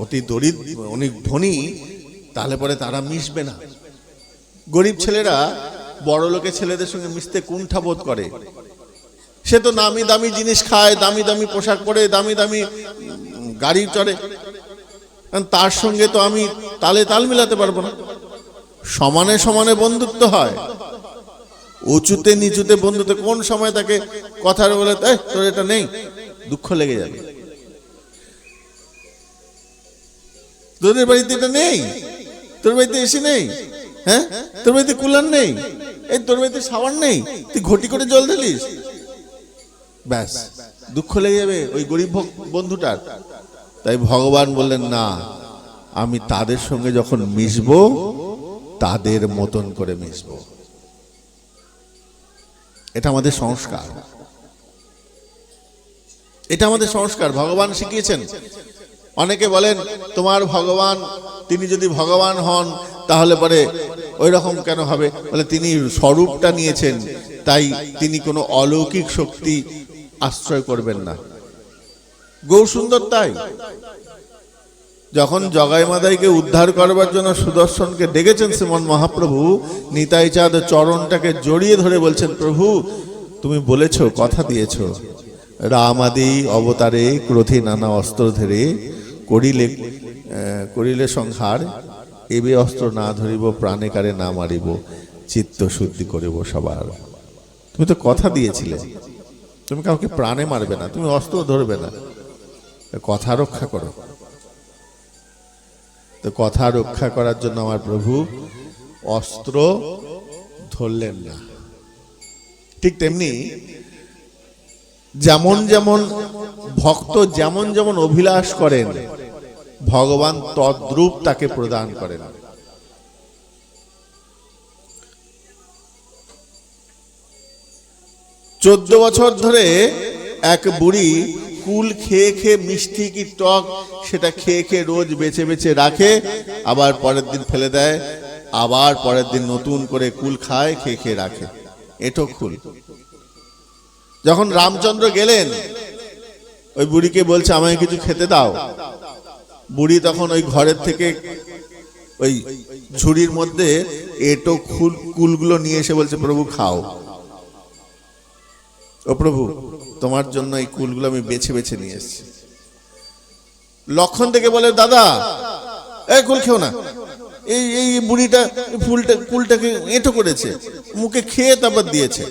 অতি দরিদ্র, অনেক ধনী, তাহলে পরে তারা মিশবে না। গরিব ছেলেরা বড় লোকের ছেলেদের সঙ্গে মিশতে কুণ্ঠা বোধ করে। সে তো নামি দামি জিনিস খায়, দামি দামি পোশাক পরে, দামি দামি গাড়ি চড়ে, তার সঙ্গে তো আমি তালে তাল মিলাতে পারবো না। সমানে সমানে বন্ধুত্ব হয়, উঁচুতে নিচুতে বন্ধুত্ব। কোন সময় তাকে কথা বলে, তোর এটা নেই, দুঃখ লেগে যাবে। তোদের বাড়িতে এটা নেই, তোর বাড়িতে এসি নেই, হ্যাঁ, তোর বাড়িতে কুলার নেই, এই তোর বাড়িতে সাবান নেই, তুই ঘটি করে জল ঢালিস, ব্যাস দুঃখ লেগে যাবে ওই গরিব বন্ধুটার। তাই ভগবান বললেন, না, আমি তাদের সঙ্গে যখন মিশবো তাদের মতন করে মিশবো। এটা আমাদের সংস্কার, এটা আমাদের সংস্কার, ভগবান শিখিয়েছেন। অনেকে বলেন, তোমার ভগবান, তিনি যদি ভগবান হন তাহলে পরে ওই রকম কেন হবে? বলে তিনি স্বরূপটা নিয়েছেন, তাই তিনি কোনো অলৌকিক শক্তি আশ্রয় করবেন না। গৌরসুন্দর তাই যখন জগাই মাদাইকে উদ্ধার করবার জন্য সুদর্শনকে ডেকেছেন শ্রীমন মহাপ্রভু, নিতাই চাঁদ চরণটাকে জড়িয়ে ধরে বলছেন, প্রভু তুমি বলেছ, কথা দিয়েছ, রাম আদি অবতারে ক্রোধে নানা অস্ত্র ধরে করিলে সংহার, এবে অস্ত্র না ধরিব, প্রাণে কারে না মারিব, চিত্ত শুদ্ধি করিব সবার। তুমি তো কথা দিয়েছিলে, তুমি কাউকে প্রাণে মারবে না, তুমি অস্ত্র ধরবে না, কথা রক্ষা করো। তো কথা রক্ষা করার জন্য আমার প্রভু অস্ত্র ধরলেন না। ঠিক তেমনি যেমন যেমন ভক্ত যেমন যেমন অভিলাষ করেন, ভগবান তদ্রূপ তাকে প্রদান করেন। 14 বছর ধরে এক বুড়ি কুল খেয়ে খেয়ে, মিষ্টি কি টক সেটা খেয়ে খেয়ে রোজ বেছে বেছে রাখে, আবার পরের দিন ফেলে দেয়, আবার পরের দিন নতুন করে কুল খায়, খেয়ে খেয়ে রাখে। এটো কুল। যখন রামচন্দ্র গেলেন, ওই বুড়িকে বলছে আমায় কিছু খেতে দাও। বুড়ি তখন ওই ঘরের থেকে ওই ঝুড়ির মধ্যে এটো কুলগুলো নিয়ে এসে বলছে, প্রভু খাও। ও প্রভু, তোমার জন্য এই কুলগুলো আমি বেছে বেছে নিয়ে এসেছি। লক্ষণ থেকে বলে, দাদা এই কুল খেও না, এই বুড়িটা কুলটাকে এঁটো করেছে, মুখে খেয়ে তারপর দিয়েছে।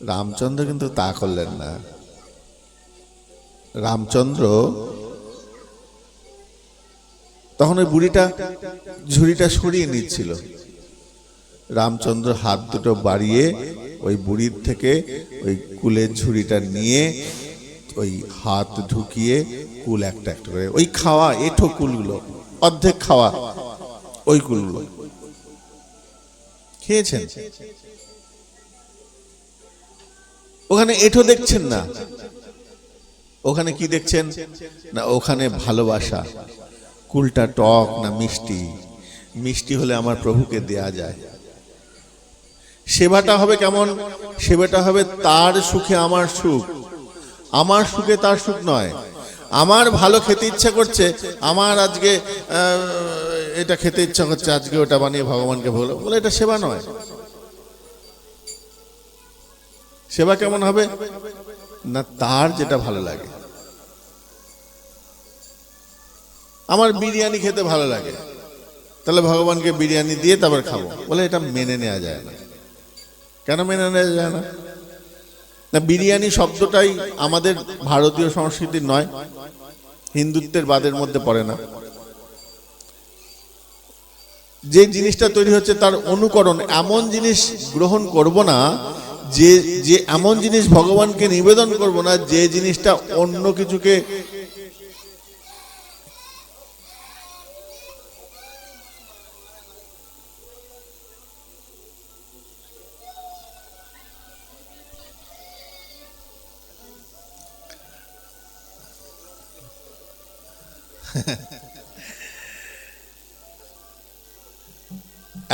রামচন্দ্র কিন্তু তা করলেন না। রামচন্দ্র তখন ওই বুড়িটা ঝুড়িটা সরিয়ে নিচ্ছিল। রামচন্দ্র হাত দুটো বাড়িয়ে ওই বুড়ির থেকে ওই কুলের ঝুড়িটা নিয়ে ওই হাত ঢুকিয়ে কুল একটা একটা করে, ওই খাওয়া এঁঠো কুলগুলো, অর্ধেক খাওয়া ওই কুলগুলো খেয়েছেন। ওখানে এঁঠো দেখছেন না, ওখানে কি দেখছেন না, ওখানে ভালোবাসা। কুলটা টক না মিষ্টি? মিষ্টি হলে আমার প্রভুকে দেয়া যায়। সেবাটা হবে কেমন? সেবাটা হবে তার সুখে আমার সুখ, আমার সুখে তার সুখ নয়। আমার ভালো খেতে ইচ্ছা করছে, আমার আজকে এটা খেতে ইচ্ছা করছে, আজকে ওটা বানিয়ে ভগবানকে বলে, এটা সেবা নয়। সেবা কেমন হবে না, তার যেটা ভালো লাগে। আমার বিরিয়ানি খেতে ভালো লাগে, তাহলে ভগবানকে বিরিয়ানি দিয়ে তারপর খাবো, বলে এটা মেনে নেওয়া যায় না। কেন মেনে নেওয়া যায় না? না, বিরিয়ানি শব্দটাই আমাদের ভারতীয় সংস্কৃতির নয়, হিন্দুত্বের বাদের মধ্যে পড়ে না। যে জিনিসটা তৈরি হচ্ছে তার অনুকরণ, এমন জিনিস গ্রহণ করব না, যে এমন জিনিস ভগবানকে নিবেদন করব না, যে জিনিসটা অন্য কিছুকে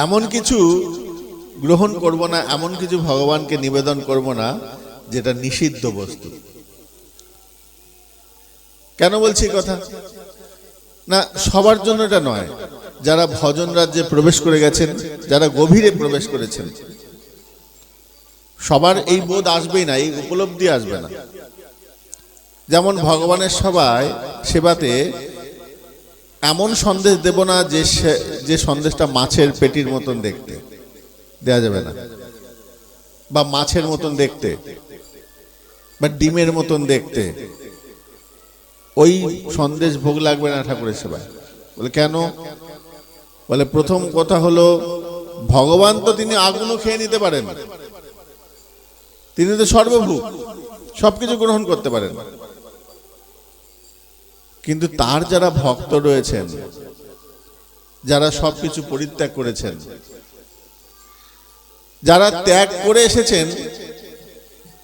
এমন কিছু গ্রহণ করব না, এমন কিছু ভগবানকে নিবেদন করব না যেটা নিষিদ্ধ বস্তু। কেন বলছি কথা না, সবার জন্য এটা নয়। যারা ভজন রাজ্যে প্রবেশ করে গেছেন, যারা গভীরে প্রবেশ করেছেন, সবার এই বোধ আসবেই না, এই উপলব্ধি আসবে না। যেমন ভগবানের সবাই সেবাতে এমন সন্দেশ দেব না যে সন্দেশটা মাছের পেটির মতন দেখতে, দেয়া যাবে না। বা মাছের মতন দেখতে, বা ডিমের মতন দেখতে, ওই সন্দেশ ভোগ লাগবে না ঠাকুরের সেবায়। বলে কেন? বলে প্রথম কথা হলো, ভগবান তো তিনি আগুনও খেয়ে নিতে পারেন, তিনি তো সর্বভূক, সবকিছু গ্রহণ করতে পারেন। কিন্তু তার যারা ভক্ত রয়েছেন, যারা সবকিছু পরিত্যাগ করেছেন, যারা ত্যাগ করে এসেছেন,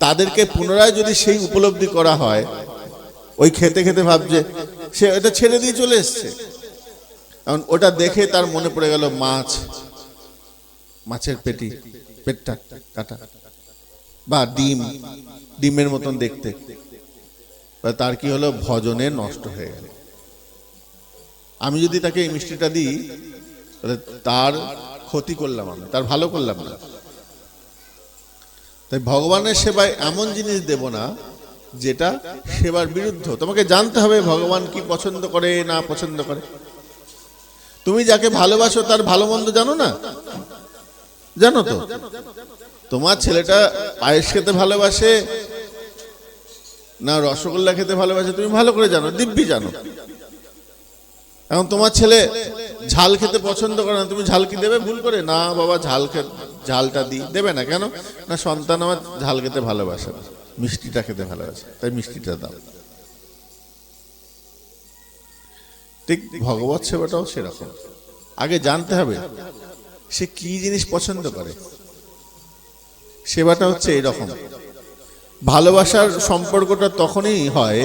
তাদেরকে পুনরায় যদি সেই উপলব্ধি করা হয়, ওই খেতে খেতে ভাবছে সে এটা ছেড়ে দিয়ে চলে এসছে, এখন ওটা দেখে তার মনে পড়ে গেল মাছ, মাছের পেটটা কাটা, বা ডিম, ডিমের মতন দেখতে। তার কি হলো, ভজনে নষ্ট হয়ে গেল। আমি যদি তাকে এই মিষ্টিটা দিই তাহলে তার ক্ষতি করলাম, আমি তার ভালো করলাম না। তাই ভগবানের সেবায় এমন জিনিস দেব না যেটা সেবার বিরুদ্ধ। তোমাকে জানতে হবে ভগবান কি পছন্দ করে না পছন্দ করে। তুমি যাকে ভালোবাসো তার ভালো মন্দ জানো না? জানো তো? তোমার ছেলেটা পায়েস খেতে ভালোবাসে না রসগোল্লা খেতে ভালোবাসে তুমি ভালো করে জানো, দিব্যি জানো। এখন তোমার ছেলে ঝাল খেতে পছন্দ করে না, তুমি ঝাল কি দেবে ভুল করে? না বাবা, ঝালটা দিই, দেবে না কেন? না সন্তান আমার ঝাল খেতে ভালোবাসে না, মিষ্টিটা খেতে ভালোবাসে, তাই মিষ্টিটা দাও। ঠিক ভগবত সেবাটাও সেরকম। আগে জানতে হবে সে কি জিনিস পছন্দ করে। সেবাটা হচ্ছে এইরকম। ভালোবাসার সম্পর্কটা তখনই হয়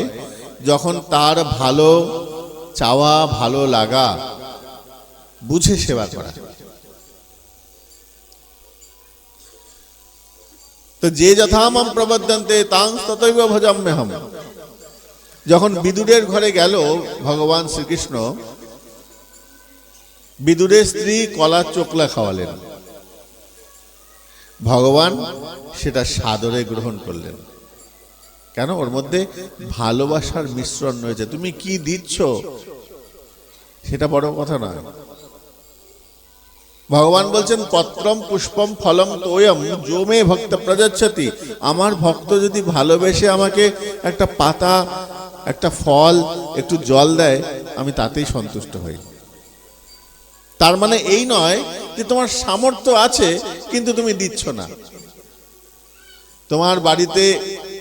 যখন তার ভালো চাওয়া, ভালো লাগা বুঝে সেবা করা। তো যে যথামাম প্রবদ্ধন্তে তাং ততৈব ভজাম্যহম। যখন বিদুরের ঘরে গেল ভগবান শ্রীকৃষ্ণ, বিদুরের স্ত্রী কলা চোকলা খাওয়ালেন, ভগবান সেটা সাদরে গ্রহণ করলেন। কেন? ওর মধ্যে ভালোবাসার মিশ্রণ রয়েছে। তুমি কি দিচ্ছ সেটা বড় কথা নয়। ভগবান বলছেন পত্রম পুষ্পম ফলম তোয়ম যো মে ভক্ত প্রযচ্ছতি। আমার ভক্ত যদি ভালোবেসে আমাকে একটা পাতা, একটা ফল, একটু জল দেয়, আমি তাতেই সন্তুষ্ট হই। তার মানে এই নয় যে তোমার সামর্থ্য আছে কিন্তু তুমি দিচ্ছ না। তোমার বাড়িতে,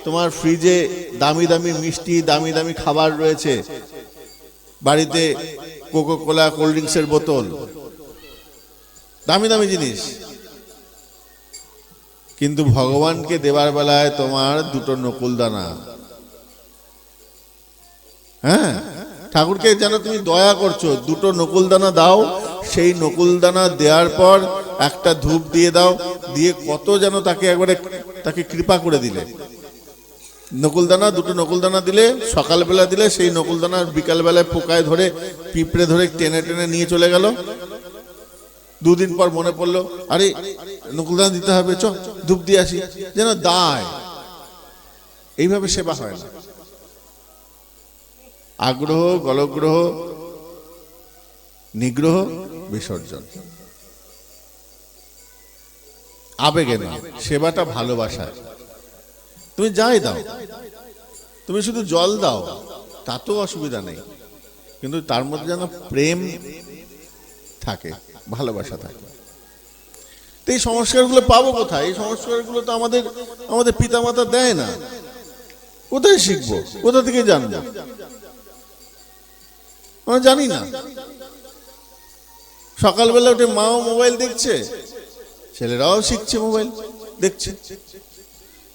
তোমার ফ্রিজে দামি দামি মিষ্টি, দামি দামি খাবার রয়েছে, বাড়িতে কোকো কোলা, কোল্ড ড্রিঙ্কসের বোতল, দামি দামি জিনিস, কিন্তু ভগবানকে দেবার বেলায় তোমার দুটো নকুলদানা। হ্যাঁ, ঠাকুরকে যেন তুমি দয়া করছো, দুটো নকুলদানা দাও। সেই নকুলদানা দেওয়ার পর একটা ধূপ দিয়ে দাও, দিয়ে কত যেন তাকে একবারে তাকে কৃপা করে দিলে। নকুলদানা, দুটো নকুলদানা দিলে, সকালবেলা দিলে, সেই নকুলদানা বিকালবেলায় পোকায় ধরে, পিঁপড়ে ধরে টেনে টেনে নিয়ে চলে গেল। দুদিন পর মনে পড়লো, আরে নকুলদানা দিতে হবে, চ ধূপ দিয়ে আসি, যেন দায়। এইভাবে সেবা হয় না। আগ্রহ, গলগ্রহ, নিগ্রহ, বিসর্জন, আবেগে না। সেবাটা ভালোবাসা। তুমি যাই দাও, তুমি শুধু জল দাও, তাতেও অসুবিধা নেই, কিন্তু তার মধ্যে যেন প্রেম থাকে, ভালোবাসা থাকে। তো এই সংস্কারগুলো পাবো কোথায়? এই সংস্কারগুলো তো আমাদের পিতামাতা দেয় না। কোথায় শিখবো? কোথা থেকে জানবো? আমরা জানি না। সকালবেলা উঠে মাও মোবাইল দেখছে, ছেলেরাও শিখছে মোবাইল দেখছে।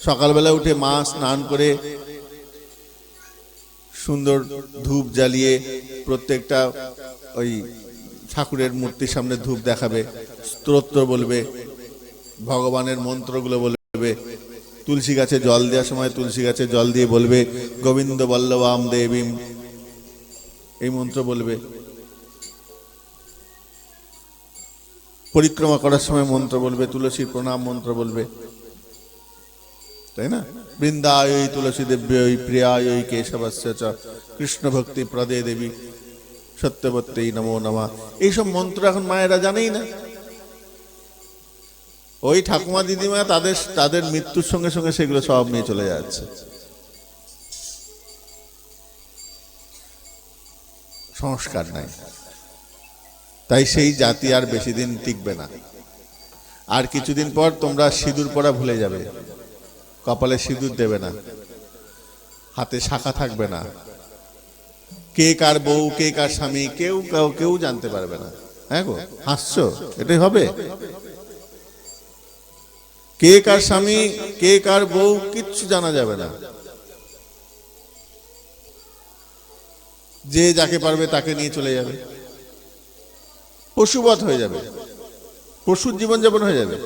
সকালবেলা উঠে মা স্নান করে সুন্দর ধূপ জ্বালিয়ে প্রত্যেকটা ওই ঠাকুরের মূর্তির সামনে ধূপ দেখাবে, স্তোত্র বলবে, ভগবানের মন্ত্রগুলো বলবে। তুলসী গাছে জল দেওয়ার সময় তুলসী গাছে জল দিয়ে বলবে গোবিন্দ বল্লভাম দেবীম, এই মন্ত্র বলবে। পরিক্রমা করার সময় মন্ত্র বলবে, তুলসীর প্রণাম মন্ত্র বলবে, তাই না? বৃন্দায় তুলসী দেব্যই প্রিয়ায় কেশবস্য চ কৃষ্ণ ভক্তি প্রদে দেবী সত্যবত্যই নমো নমঃ। এইসব মন্ত্র এখন মায়েরা জানেই না। ওই ঠাকুমা দিদিমা তাদের মৃত্যুর সঙ্গে সঙ্গে সেগুলো সব নিয়ে চলে যাচ্ছে। সংস্কার নাই, তাই সেই জাতি আর বেশি দিন টিকবে না। আর কিছুদিন পর তোমরা সিঁদুর পরা ভুলে যাবে, কপালে সিঁদুর দেবে না, হাতে শাখা থাকবে না, কে কার বউ, কে কার স্বামী, কেউ জানতে পারবে না। হ্যাঁ গো, হাসছো? এটাই হবে। কে কার স্বামী, কে কার বউ, কিচ্ছু জানা যাবে না। যে যাকে পারবে তাকে নিয়ে চলে যাবে। পশুবৎ হয়ে যাবে, পশুর জীবনযাপন হয়ে যাবে,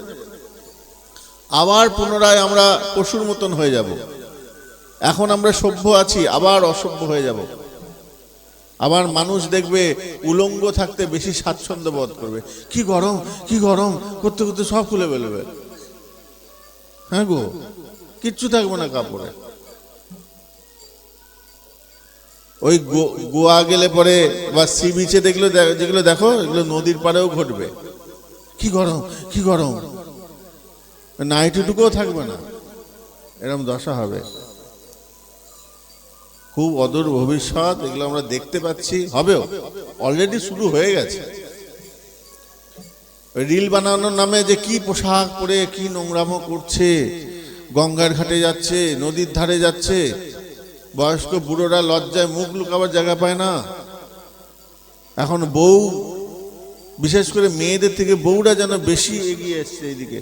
আবার পুনরায় আমরা পশুর মতন হয়ে যাব। এখন আমরা সভ্য আছি, আবার অসভ্য হয়ে যাব। আবার মানুষ দেখবে উলঙ্গ থাকতে বেশি স্বাচ্ছন্দ্য বোধ করবে। কি গরম, কি গরম করতে করতে সব খুলে ফেলবে। হ্যাঁ গো, কিচ্ছু থাকবে না কাপড়ে। ওই গোয়া গেলে পরে বা সি বিচে দেখলো, যেগুলো দেখো এগুলো নদীর পাড়েও ঘটবে। কি গরম, কি গরম, নাইটিটুকুও থাকবে না, এরকম দশা হবে। খুব অদূর ভবিষ্যৎ এগুলো আমরা দেখতে পাচ্ছি, হবেও, অলরেডি শুরু হয়ে গেছে। রিল বানানোর নামে যে কি পোশাক পরে কি নোংরামো করছে, গঙ্গার ঘাটে যাচ্ছে, নদীর ধারে যাচ্ছে, বয়স্ক বুড়োরা লজ্জায় মুখ লুকাবার জায়গা পায় না। এখন বউ, বিশেষ করে মেয়েদের থেকে বউরা যেন বেশি এগিয়ে এসছে এইদিকে।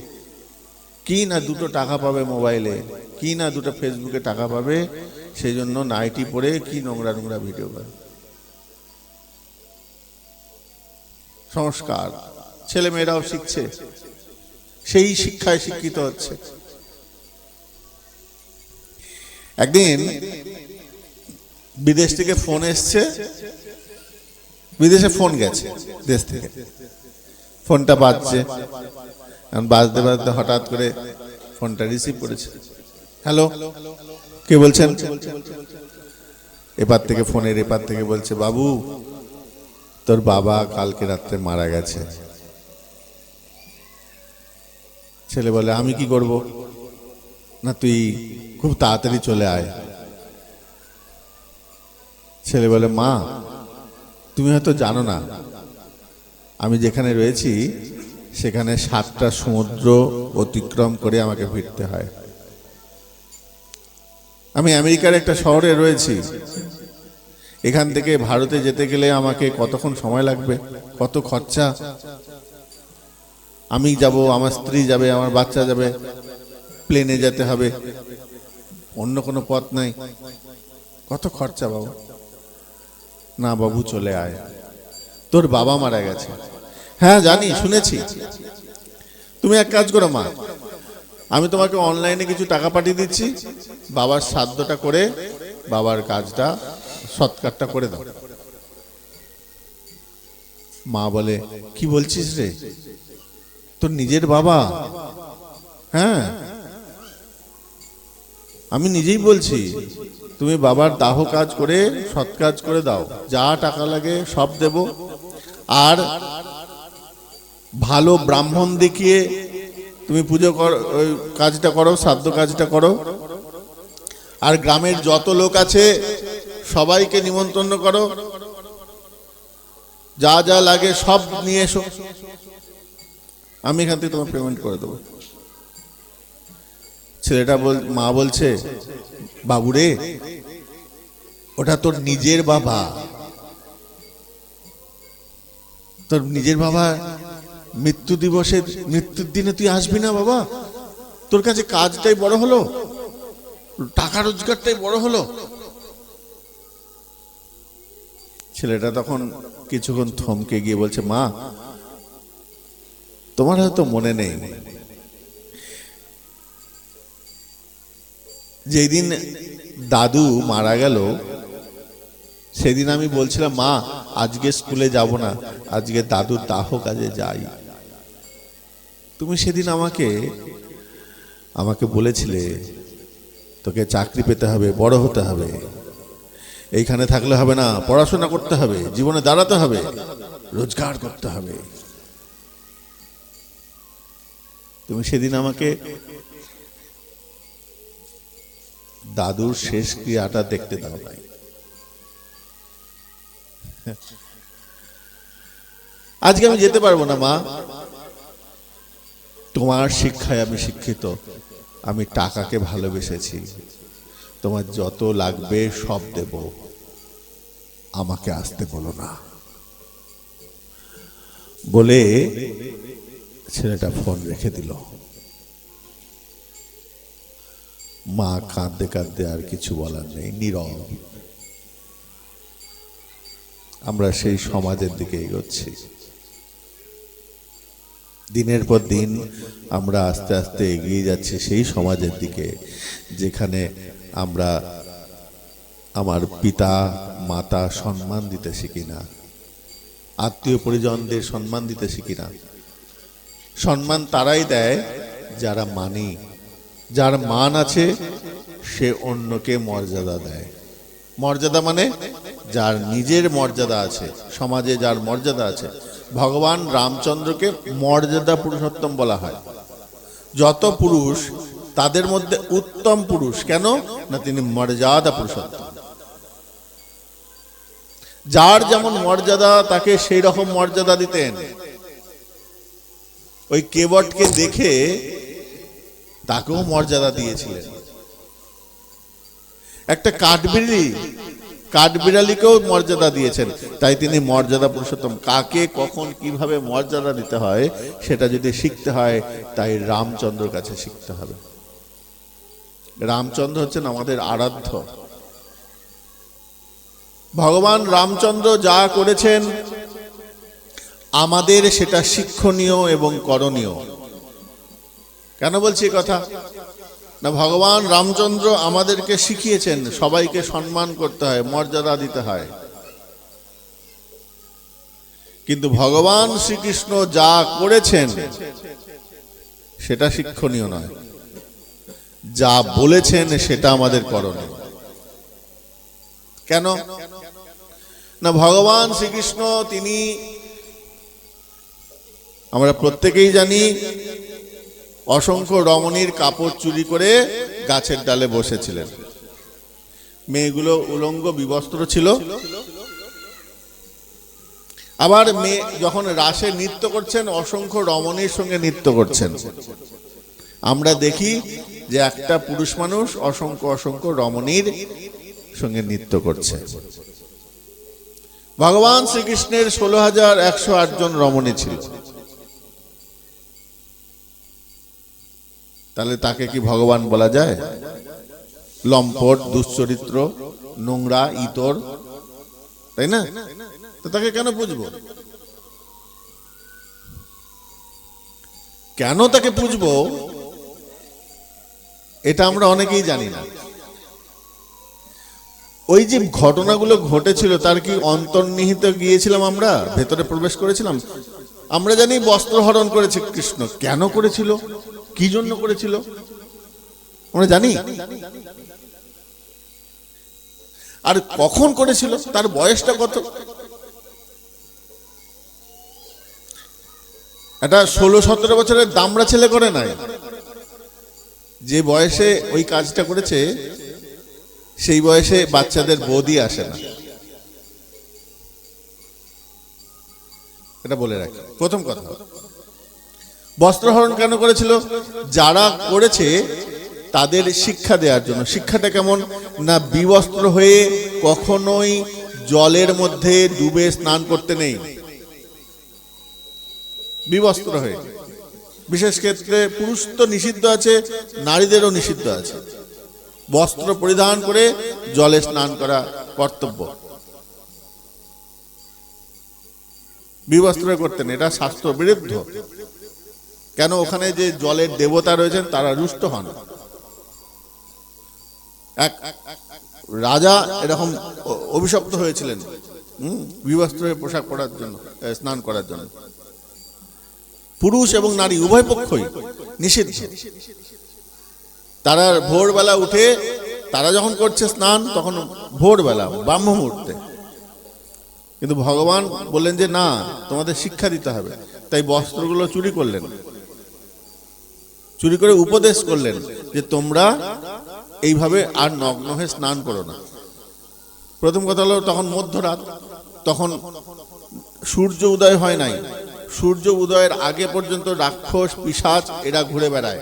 কি না দুটো টাকা পাবে মোবাইলে, কি না দুটো ফেসবুকে টাকা পাবে, সেই জন্য নাইটি পরে কি নোংরা নোংরা ভিডিও করে। সংস্কার, ছেলে মেয়েরাও শিখছে, সেই শিক্ষায় শিক্ষিত হচ্ছে। একদিন বিদেশ থেকে ফোন এসছে, বিদেশে ফোন গেছে দেশ থেকে, ফোনটা বাজছে, বাজতে বাজতে হঠাৎ করে ফোনটা রিসিভ করেছে। হ্যালো, কে বলছেন? এপার থেকে ফোনের এপার থেকে বলছে, বাবু তোর বাবা কালকে রাত্রে মারা গেছে। ছেলে বলে, আমি কি করব? না তুই খুব তাড়াতাড়ি চলে আয়। ছেলে বলে, মা তুমি হয়তো জানো না, আমি যেখানে রয়েছি সেখানে 7টা সমুদ্র অতিক্রম করে আমাকে ফিরতে হয়। আমি আমেরিকার একটা শহরে রয়েছি, এখান থেকে ভারতে যেতে গেলে আমাকে কতক্ষণ সময় লাগবে, কত খরচা। আমি যাব, আমার স্ত্রী যাবে, আমার বাচ্চা যাবে, প্লেনে যেতে হবে, অন্য কোনো পথ নাই, কত খরচা বাবু। না বাবু চলে আয়, তোর বাবা মারা গেছে। হ্যাঁ জানি, শুনেছি। তুমি এক কাজ করো মা, আমি তোমাকে অনলাইনে কিছু টাকা পাঠিয়ে দিচ্ছি, বাবার শ্রাদ্ধটা করে বাবার কাজটা, সৎকারটা করে দাও। মা বলে, কি বলছিস রে, তোর নিজের বাবা? হ্যাঁ আমি নিজেই বলছি, তুমি বাবার দাহ কাজ করে সৎ কাজ করে দাও, যা টাকা লাগে সব দেব। আর ভালো ব্রাহ্মণ দেখিয়ে তুমি পুজো করো, ওই কাজটা করো, শ্রাদ্ধ কাজটা করো। আর গ্রামের যত লোক আছে সবাইকে নিমন্ত্রণ করো, যা যা লাগে সব নিয়ে এসো, আমি এখান থেকে তোমার পেমেন্ট করে দেবো। ছেলেটা মা বলছে, বাবুরে ওটা তোর নিজের বাবা, তোর নিজের বাবা মৃত্যু দিবসে, মৃত্যুর দিনে তুই আসবি না বাবা? তোর কাছে কাজটাই বড় হলো, টাকা রোজগারটাই বড় হলো। ছেলেটা তখন কিছুক্ষণ থমকে গিয়ে বলছে, মা তোমার হয়তো মনে নেই, যেদিন দাদু মারা গেল সেদিন আমি বলছিলাম, মা আজকে স্কুলে যাব না, আজকে দাদুর দাহ কাজে যাই। তুমি সেদিন আমাকে বলেছিলে তোকে চাকরি পেতে হবে, বড় হতে হবে, এইখানে থাকলে হবে না, পড়াশোনা করতে হবে, জীবনে দাঁড়াতে হবে, রোজগার করতে হবে। তুমি সেদিন আমাকে দাদুর শেষ ক্রিয়াটা দেখতে দাও নাই। আজকে আমি যেতে পারবো না মা, তোমার শিক্ষায় আমি শিক্ষিত, আমি টাকাকে ভালোবেসেছি, তোমার যত লাগবে সব দেব, আমাকে আসতে বলো না। বলে ছেলেটা ফোন রেখে দিল। মা কাঁদতে কাঁদতে আর কিছু বলার নেই, নীরব। আমরা সেই সমাজের দিকে এগোচ্ছি। দিনের পর দিন আমরা আস্তে আস্তে এগিয়ে যাচ্ছি সেই সমাজের দিকে যেখানে আমরা আমার পিতা মাতা সম্মান দিতে শিখি না, আত্মীয় পরিজনদের সম্মান দিতে শিখি না। সম্মান তারাই দেয় যারা মানি, যার মান আছে সে অন্যকে মর্যাদা দেয়। মর্যাদা মানে যার নিজের মর্যাদা আছে, সমাজে যার মর্যাদা আছে। ভগবান রামচন্দ্রকে মর্যাদা পুরুষোত্তম বলা হয়। যত পুরুষ তাদের মধ্যে উত্তম পুরুষ কেন না তিনি মর্যাদা পুরুষোত্তম। যার যেমন মর্যাদা তাকে সেই রকম মর্যাদা দিতেন। ওই কেবটকে দেখে তাকেও মর্যাদা দিয়েছিলেন। একটা কাঠবিড়ালিকেও মর্যাদা দিয়েছেন, তাই তিনি মর্যাদা পুরুষোত্তম। কাকে কখন কিভাবে মর্যাদা দিতে হয় সেটা যদি শিখতে হয় তাই রামচন্দ্রের কাছে শিখতে হবে। রামচন্দ্র হচ্ছেন আমাদের আরাধ্য। ভগবান রামচন্দ্র যা করেছেন আমাদের সেটা শিক্ষণীয় এবং করণীয়। কেন বলছি কথা না, ভগবান রামচন্দ্র আমাদেরকে শিখিয়েছেন সবাইকে সম্মান করতে হয়, মর্যাদা দিতে হয়। কিন্তু ভগবান শ্রীকৃষ্ণ যা করেছেন সেটা শিক্ষণীয় নয়, যা বলেছেন সেটা আমাদের করণীয়। কেন না, ভগবান শ্রীকৃষ্ণ তিনি, আমরা প্রত্যেকেই জানি, অসংখ্য রমণীর কাপড় চুরি করে গাছের ডালে বসেছিলেন। মেয়েগুলো উলঙ্গ বিবস্ত্র ছিল। আবার মেয়ে যখন রাসে নৃত্য করছেন অসংখ্য রমণীর সঙ্গে নৃত্য করছেন। আমরা দেখি যে একটা পুরুষ মানুষ অসংখ্য অসংখ্য রমণীর সঙ্গে নৃত্য করছে। ভগবান শ্রীকৃষ্ণের 16,108 জন রমণী ছিল। তাহলে তাকে কি ভগবান বলা যায়? লম্পট, দুশ্চরিত্র, নোংরা, ইতর, তাই না? তো তাকে কেন পুজবো? কেন তাকে পুজবো এটা আমরা অনেকেই জানি না। ওই যে ঘটনাগুলো ঘটেছিল তার কি অন্তর্নিহিত গিয়েছিলাম, আমরা ভেতরে প্রবেশ করেছিলাম? আমরা জানি বস্ত্রহরণ করেছে কৃষ্ণ। কেন করেছিল, কি জন্য করেছিল আমরা জানি। আর কখন করেছিল, তার বয়সটা কত? এটা 16-17 বছরের দামড়া ছেলে করে নাই। যে বয়সে ওই কাজটা করেছে সেই বয়সে বাচ্চাদের বৌদি আসে না, এটা বলে রাখি। প্রথম কথা, বস্ত্রহরণ কেন করেছিল? যারা করেছে তাদের শিক্ষা দেওয়ার জন্য। শিক্ষাটা কেমন না, বিবস্ত্র হয়ে কখনোই জলের মধ্যে ডুবে স্নান করতে নেই। বিবস্ত্র হয়ে, বিশেষ ক্ষেত্রে পুরুষ তো নিষিদ্ধ আছে, নারীদেরও নিষিদ্ধ আছে। বস্ত্র পরিধান করে জলে স্নান করা কর্তব্য। বিবস্ত্র করতেন, এটা শাস্ত্র বিরুদ্ধ। কেন? ওখানে যে জলের দেবতা রয়েছেন তারা রুষ্ট হন। এক রাজা এরকম অভিশপ্ত হয়েছিলেন বিবস্ত্র হয়ে পোশাক পরার জন্য, স্নান করার জন্য। পুরুষ এবং নারী উভয় পক্ষই নিষিদ্ধ। তারা ভোরবেলা উঠে, তারা যখন করছে স্নান তখন ভোরবেলা ব্রাহ্ম মুহূর্তে। কিন্তু ভগবান বললেন যে না, তোমাদের শিক্ষা দিতে হবে। তাই বস্ত্রগুলো চুরি করলেন, চুরি করে উপদেশ করলেন যে তোমরা এইভাবে আর নগ্ন হয়ে স্নান করো না। প্রথম কথা হলো তখন মধ্যরাত, তখন সূর্য উদয় হয় নাই। সূর্য উদয়ের আগে পর্যন্ত রাক্ষস পিশাচ এরা ঘুরে বেড়ায়।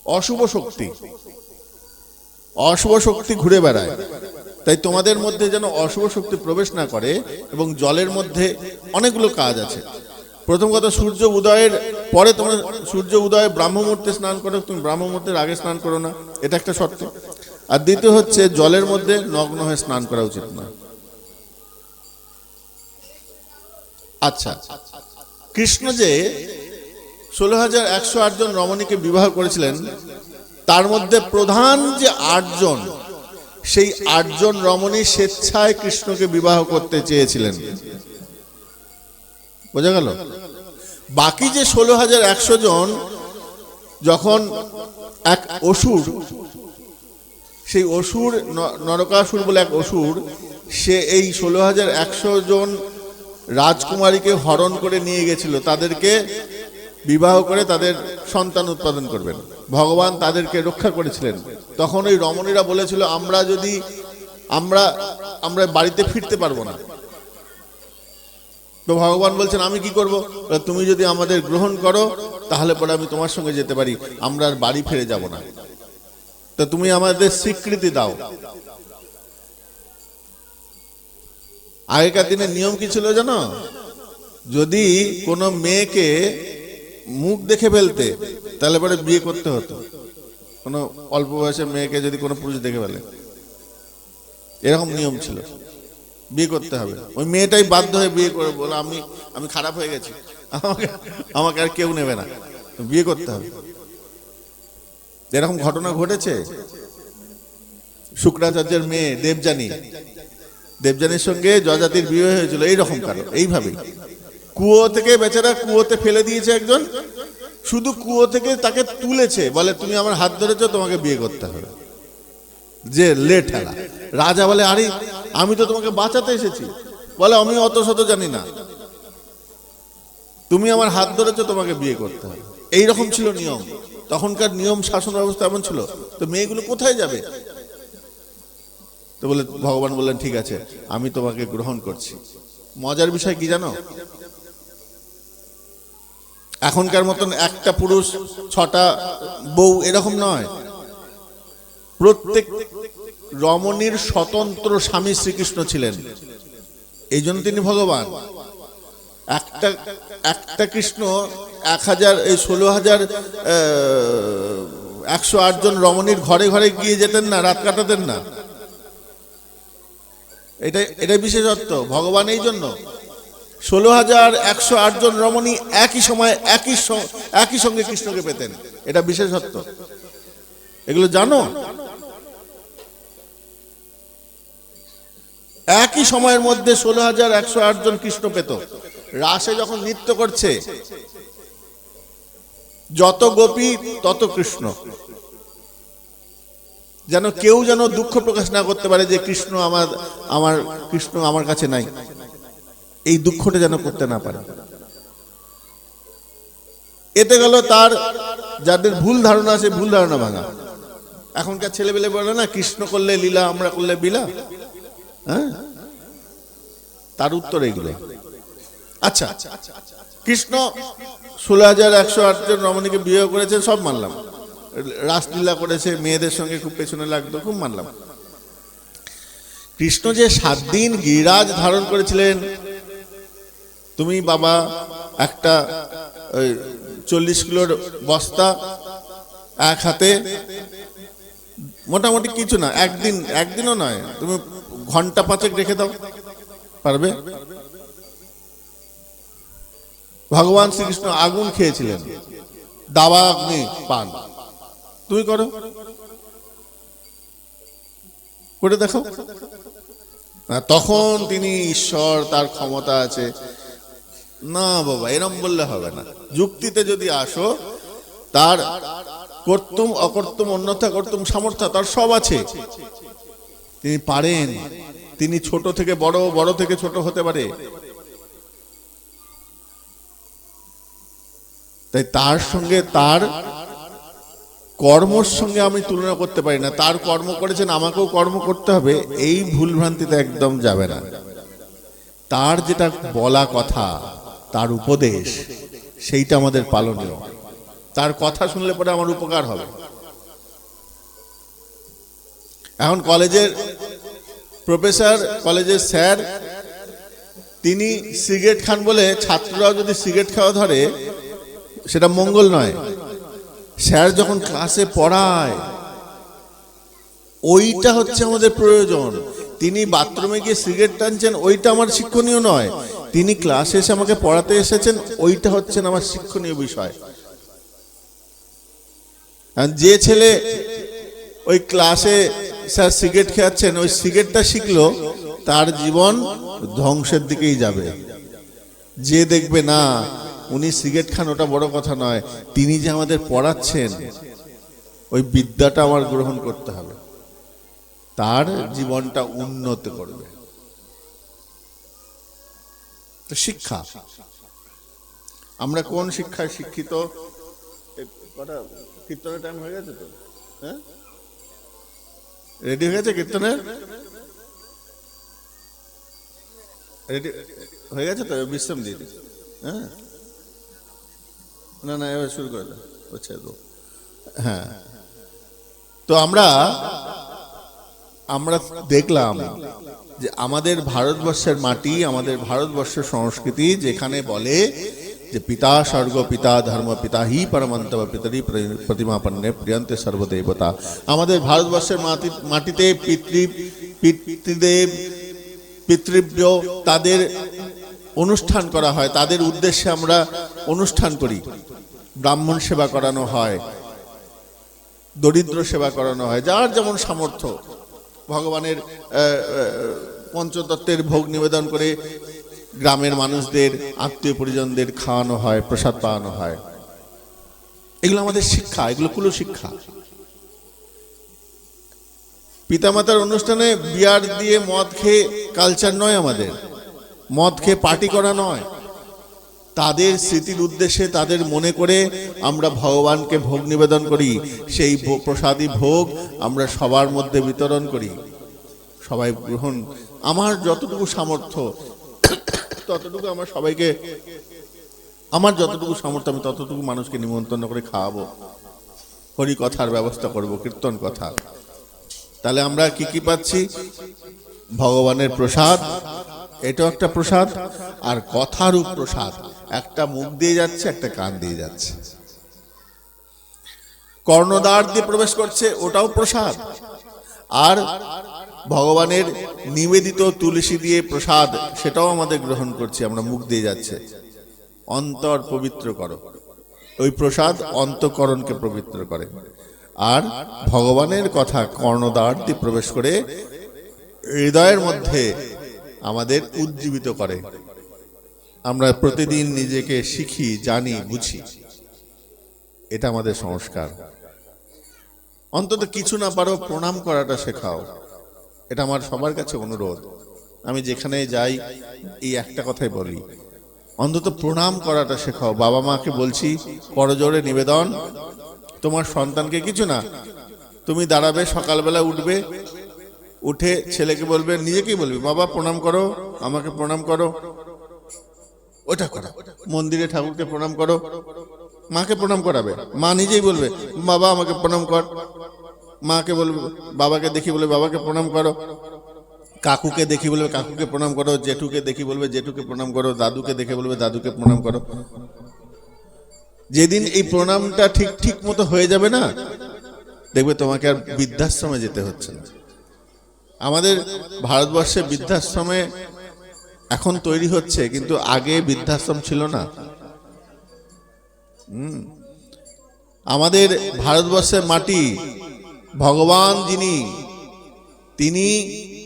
অশুভ শক্তি ঘুরে বেড়ায়। তাই তোমাদের মধ্যে যেন অশুভ শক্তি প্রবেশ না করে। এবং জলের মধ্যে অনেকগুলো কাজ আছে। প্রথম কথা, সূর্য উদয়ের পরে তোমরা, সূর্য উদয় ব্রাহ্ম মুহূর্তে স্নান করো, তুমি ব্রাহ্ম মুহূর্তের আগে স্নান করো না, এটা একটা শর্ত। আর দ্বিতীয় হচ্ছে জলের মধ্যে নগ্ন হয়ে স্নান করা উচিত না। আচ্ছা, কৃষ্ণ যে 16,108 জন রমণীকে বিবাহ করেছিলেন, তার মধ্যে প্রধান যে 8 জন, সেই 8 জন রমণী স্বেচ্ছায় কৃষ্ণকে বিবাহ করতে চেয়েছিলেন। বোঝা গেল? বাকি যে 16,100 জন, যখন এক অসুর, সেই অসুর নরকাসুর বলে এক অসুর, সে এই 16,100 জন রাজকুমারীকে হরণ করে নিয়ে গেছিল, তাদেরকে বিবাহ করে তাদের সন্তান উৎপাদন করবেন। ভগবান তাদেরকে রক্ষা করেছিলেন। তখন ওই রমণীরা বলেছিল, আমরা বাড়িতে ফিরতে পারবো না। তো ভগবান বলছেন, আমি কি করব? তুমি যদি আমাদের গ্রহণ করো তাহলে পরে আমি তোমার সঙ্গে যেতে পারি, আমরা আর বাড়ি ফিরে যাব না। তো তুমি আমাদের স্বীকৃতি দাও। আগেকার দিনে নিয়ম কি ছিল জানো? যদি কোনো মেয়েকে মুখ দেখে ফেলতে, তাহলে পরে বিয়ে করতে হতো। কোনো অল্প বয়সের মেয়েকে যদি কোনো পুরুষ দেখে ফেলে, এরকম নিয়ম ছিল, বিয়ে করতে হবে। ওই মেয়েটাই বাধ্য হয়ে বিয়ে করে বলো, আমি খারাপ হয়ে গেছি, আমাকে আর কেউ নেবে না, বিয়ে করতে হবে। এরকম ঘটনা ঘটেছে। শুক্রাচার্যের মেয়ে দেবযানীর সঙ্গে যযাতির বিয়ে হয়েছিল এইরকম কারণ, এইভাবেই। কুয়ো থেকে বেচারা কুয়োতে ফেলে দিয়েছে একজন, শুধু কুয়ো থেকে তাকে তুলেছে, বলে তুমি আমার হাত ধরেছো, তোমাকে বিয়ে করতে হবে। যে লেট ঠেলা। রাজা বলে, আরে আমি তো তোমাকে বাঁচাতে এসেছি। বলে, আমি অত শত জানি না, তুমি আমার হাত ধরেছো, তোমাকে বিয়ে করতে হবে। এইরকম ছিল নিয়ম। তখনকার নিয়ম শাসন ব্যবস্থা এমন ছিল। তো মেয়েগুলো কোথায় যাবে? তো বলে, ভগবান বললেন, ঠিক আছে, আমি তোমাকে গ্রহণ করছি। মজার বিষয় কি জানো? এখনকার মতন একটা পুরুষ 6টা বউ এরকম নয়। প্রত্যেক রমণীর স্বতন্ত্র স্বামী শ্রীকৃষ্ণ ছিলেন। এই জন্য তিনি ভগবান। একটা কৃষ্ণ 16,108 জন রমণীর ঘরে ঘরে গিয়ে যেতেন না, রাত কাটাতেন না। এটা বিশেষত্ব ভগবান। এই জন্য 16,108 জন রমণী একই সময় একই সঙ্গে কৃষ্ণকে পেতেন। এটা বিশেষত্ব। এগুলো জানো? একই সময়ের মধ্যে 16,108 জন কৃষ্ণ পেত। রাসে যখন নৃত্য করছে, যত গোপী তত কৃষ্ণ। যেন কেউ যেন দুঃখ প্রকাশ না করতে পারে যে কৃষ্ণ আমার কাছে নাই, এই দুঃখটা যেন করতে না পারে। এতে গেল তার যাদের ভুল ধারণা আছে, ভুল ধারণা ভাঙা। এখনকার ছেলেবেলে বলে না, কৃষ্ণ করলে লীলা, আমরা করলে বিলা। হ্যাঁ, তার উত্তর এইগুলো। আচ্ছা, কৃষ্ণ 16,108 জন রমণীকে বিয়ে করেছেন, সব মানলাম। রাসলীলা করেছে, মেয়েদের সঙ্গে খুব পেছনে লাগতো, খুব মানলাম। কৃষ্ণ যে 7 দিন গিরিরাজ ধারণ করেছিলেন, তুমি বাবা একটা 40 কিলোর বস্তা এক হাতে, মোটামুটি কিছু না, একদিনও নয়, তুমি ঘন্টা 5 রেখে দাও, পারবে? ভগবান শ্রীকৃষ্ণ আগুন খেয়েছিলেন, দাবা অগ্নি পান। তুমি করো, করে দেখো। তখন তিনি ঈশ্বর, তার ক্ষমতা আছে। না বাবা, এরম বললে হবে না। যুক্তিতে যদি আসো, তার কর্তুম অকর্তুম অন্যথা কর্তুম সামর্থ্য তার সব আছে। তিনি পারেন। তিনি ছোট থেকে বড়, বড় থেকে ছোট হতে পারে। তাই তার সঙ্গে, তার কর্মর সঙ্গে আমি তুলনা করতে পারি না। তার কর্ম করেছেন, আমাকেও কর্ম করতে হবে, এই ভুল ভ্রান্তিতে একদম যাবে না। তার যেটা বলা কথা, তার উপদেশ, সেইটা আমাদের পালনীয়। তার কথা শুনলে পরে আমার উপকার হবে। এখন কলেজের প্রফেসর, কলেজের স্যার, তিনি সিগারেট খান বলে ছাত্ররাও যদি সিগারেট খাওয়া ধরে, সেটা মঙ্গল নয়। স্যার যখন ক্লাসে পড়ায়, ওইটা হচ্ছে আমাদের প্রয়োজন। তিনি বাথরুমে গিয়ে সিগারেট টানছেন, ওইটা আমার শিক্ষণীয় নয়। তিনি ক্লাসে এসে আমাকে পড়াতে এসেছেন, ওইটা হচ্ছে আমার শিক্ষণীয় বিষয়। আর যে ছেলে ওই ক্লাসে স্যার সিগারেট খাচ্ছেন, ওই সিগারেটটা শিখলো, তার জীবন ধ্বংসের দিকেই যাবে। যে দেখবে না উনি সিগারেট খান, ওটা বড় কথা নয়, তিনি যে আমাদের পড়াচ্ছেন ওই বিদ্যাটা আমার গ্রহণ করতে হবে, তার জীবনটা উন্নত করবে। তো শিক্ষা, আমরা কোন শিক্ষায় শিক্ষিত? কীর্তনের টাইম হয়ে গেছে তো? হ্যাঁ, রেডি হয়ে গেছে কীর্তনের? রেডি হয়ে গেছে তো? বিশ্রাম দিয়ে দিই। হ্যাঁ, না না, এবার শুরু করে দাও। আচ্ছা, হ্যাঁ। তো আমরা দেখলাম যে আমাদের ভারতবর্ষের মাটি, আমাদের ভারতবর্ষের সংস্কৃতি যেখানে বলে যে পিতা স্বর্গ পিতা ধর্ম পিতা হি পরমন্তব পিতরি প্রতিমাপন্নে প্রিয়ন্তে সর্বদেবতা। আমাদের ভারতবর্ষের মাটিতে পিতৃদেব পিতৃব্য তাদের অনুষ্ঠান করা হয়, তাদের উদ্দেশ্যে আমরা অনুষ্ঠান করি। ব্রাহ্মণ সেবা করানো হয়, দরিদ্র সেবা করানো হয়, যার যেমন সামর্থ্য। ভগবানের পঞ্চতত্ত্বের ভোগ নিবেদন করে গ্রামের মানুষদের, আত্মীয় পরিজনদের খাওয়ানো হয়, প্রসাদ পাওয়ানো হয়। এগুলো আমাদের শিক্ষা, এগুলো কুল শিক্ষা। পিতামাতার অনুষ্ঠানে বিয়ার দিয়ে মদ খেয়ে কালচার নয় আমাদের, মদ খেয়ে পার্টি করা নয়। তাদের স্মৃতির উদ্দেশ্যে, তাদের মনে করে আমরা ভগবানকে ভোগ নিবেদন করি। সেই প্রসাদী ভোগ আমরা সবার মধ্যে বিতরণ করি, সবাই গ্রহণ। আমার যতটুকু সামর্থ্য ততটুকু আমার সবাইকে, আমার যতটুকু সামর্থ্য আমি ততটুকু মানুষকে নিমন্ত্রণ করে খাওয়াবো, হরি কথার ব্যবস্থা করব, কীর্তন কথা। তাহলে আমরা কি কি পাচ্ছি? ভগবানের প্রসাদ, এটাও একটা প্রসাদ, আর কথারূপ প্রসাদ। একটা মুখ দিয়ে যাচ্ছে, একটা কান দিয়ে যাচ্ছে, কর্ণদ্বার দিয়ে প্রবেশ করছে, ওটাও প্রসাদ। আর ভগবানের নিবেদিত তুলসী দিয়ে প্রসাদ, সেটাও আমাদের গ্রহণ করছি, আমরা মুখ দিয়ে যাচ্ছে। অন্তর পবিত্র করো, ওই প্রসাদ অন্তঃকরণকে পবিত্র করে। আর ভগবানের কথা কর্ণদ্বার দিয়ে প্রবেশ করে হৃদয়ের মধ্যে আমাদের উজ্জীবিত করে। আমরা প্রতিদিন নিজেকে শিখি, জানি, বুঝি, এটা আমাদের সংস্কার। অন্তত কিছু না পারো প্রণাম করাটা শেখাও, এটা আমার সবার কাছে অনুরোধ। আমি যেখানে যাই এই একটা কথাই বলি, অন্তত প্রণাম করাটা শেখাও। বাবা মাকে বলছি, করজোড়ে নিবেদন, তোমার সন্তানকে কিছু না, তুমি দাঁড়াবে, সকালবেলা উঠবে, উঠে ছেলেকে বলবে, নিজেকেই বলবে, বাবা প্রণাম করো, আমাকে প্রণাম করো, ওটা করো। মন্দিরে ঠাকুরকে প্রণাম করো, মাকে প্রণাম করাবে, মা নিজেই বলবে, বাবা আমাকে প্রণাম কর। মাকে বলবে, বাবাকে দেখি বলবে, বাবাকে প্রণাম করো। কাকুকে দেখি বলবে, কাকুকে প্রণাম করো। জেঠুকে দেখি বলবে, জেঠুকে প্রণাম করো। দাদুকে দেখে বলবে, দাদুকে প্রণাম করো। যেদিন এই প্রণামটা ঠিক ঠিক মতো হয়ে যাবে না, দেখবে তোমাকে আর বৃদ্ধাশ্রমে যেতে হচ্ছে না। আমাদের ভারতবর্ষে বৃদ্ধাশ্রমে এখন তৈরি হচ্ছে, কিন্তু আগে বৃদ্ধাশ্রম ছিল না। আমাদের ভারতবর্ষের মাটি, ভগবান যিনি, তিনি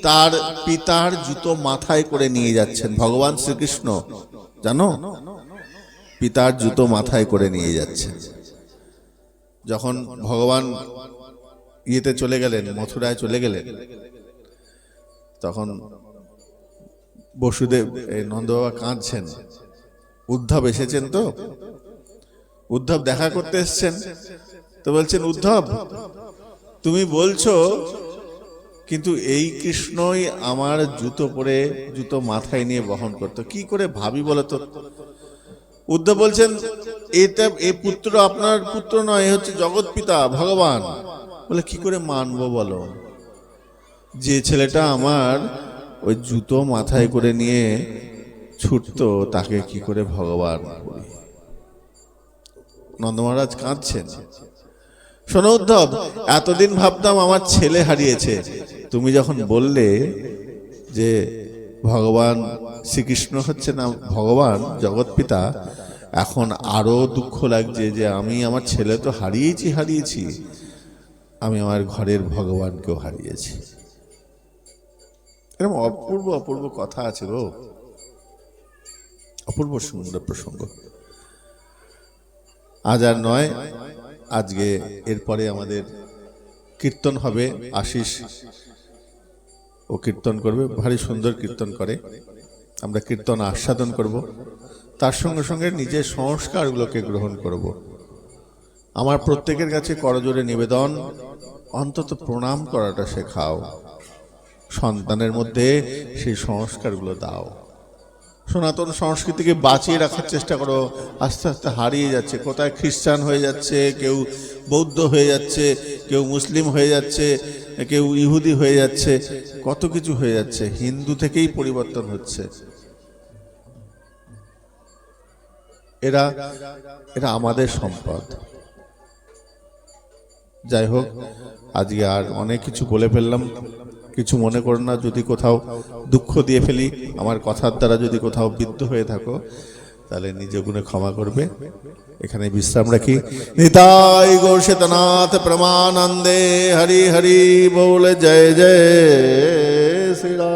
তার পিতার জুতো মাথায় করে নিয়ে যাচ্ছেন। ভগবান শ্রীকৃষ্ণ, জানো, পিতার জুতো মাথায় করে নিয়ে যাচ্ছেন। যখন ভগবান ইয়েতে চলে গেলেন, মথুরায় চলে গেলেন, তখন বসুদেব, নন্দ বাবা কাঁদছেন। উদ্ধব এসেছেন, তো উদ্ধব দেখা করতে এসছেন। তো বলছেন, উদ্ধব তুমি বলছো, কিন্তু এই কৃষ্ণই আমার জুতো পরে, জুতো মাথায় নিয়ে বহন করতো, কি করে ভাবি বলো তো। উদ্ধব বলছেন, এটা এই পুত্র আপনার পুত্র নয়, এ হচ্ছে জগৎ পিতা ভগবান। বলে, কি করে মানবো বলো, যে ছেলেটা আমার ওই জুতো মাথায় করে নিয়ে ছুটতো, তাকে কি করে ভগবান বলি। নন্দ মহারাজ কাঁদছেন। শোনো উদ্ধব, এতদিন ভাবতাম আমার ছেলে হারিয়েছে, তুমি যখন বললে যে ভগবান শ্রীকৃষ্ণ হচ্ছে না ভগবান জগৎপিতা, এখন আরো দুঃখ লাগছে যে আমি আমার ছেলে তো হারিয়েছি, আমি আমার ঘরের ভগবানকেও হারিয়েছি। এরকম অপূর্ব অপূর্ব কথা আছে গো, অপূর্ব সুন্দর প্রসঙ্গ। আজ আর নয়, আজকে এরপরে আমাদের কীর্তন হবে। আশিস ও কীর্তন করবে, ভারী সুন্দর কীর্তন করে, আমরা কীর্তন আস্বাদন করব, তার সঙ্গে সঙ্গে নিজের সংস্কারগুলোকে গ্রহণ করব। আমার প্রত্যেকের কাছে করজোড়ে নিবেদন, অন্তত প্রণাম করাটা শেখাও, সন্তানের মধ্যে সেই সংস্কারগুলো দাও। সনাতন সংস্কৃতিকে বাঁচিয়ে রাখার চেষ্টা করো, আস্তে আস্তে হারিয়ে যাচ্ছে। কোথায় খ্রিস্টান হয়ে যাচ্ছে, কেউ বৌদ্ধ হয়ে যাচ্ছে, কেউ মুসলিম হয়ে যাচ্ছে, কেউ ইহুদি হয়ে যাচ্ছে, কত কিছু হয়ে যাচ্ছে। হিন্দু থেকেই পরিবর্তন হচ্ছে। এরা আমাদের সম্পদ। যাই হোক, আজকে আর অনেক কিছু বলে ফেললাম, কিছু মনে করো না যদি কোথাও দুঃখ দিয়ে ফেলি, আমার কথার দ্বারা যদি কোথাও বিদ্ধ হয়ে থাকো তাহলে নিজ গুণে ক্ষমা করবে। এখানে বিশ্রাম রাখি। নিতাই গৌর শ্বেতনাথ প্রমানন্দে। হরি হরি বল, জয় জয় শ্রীরাম।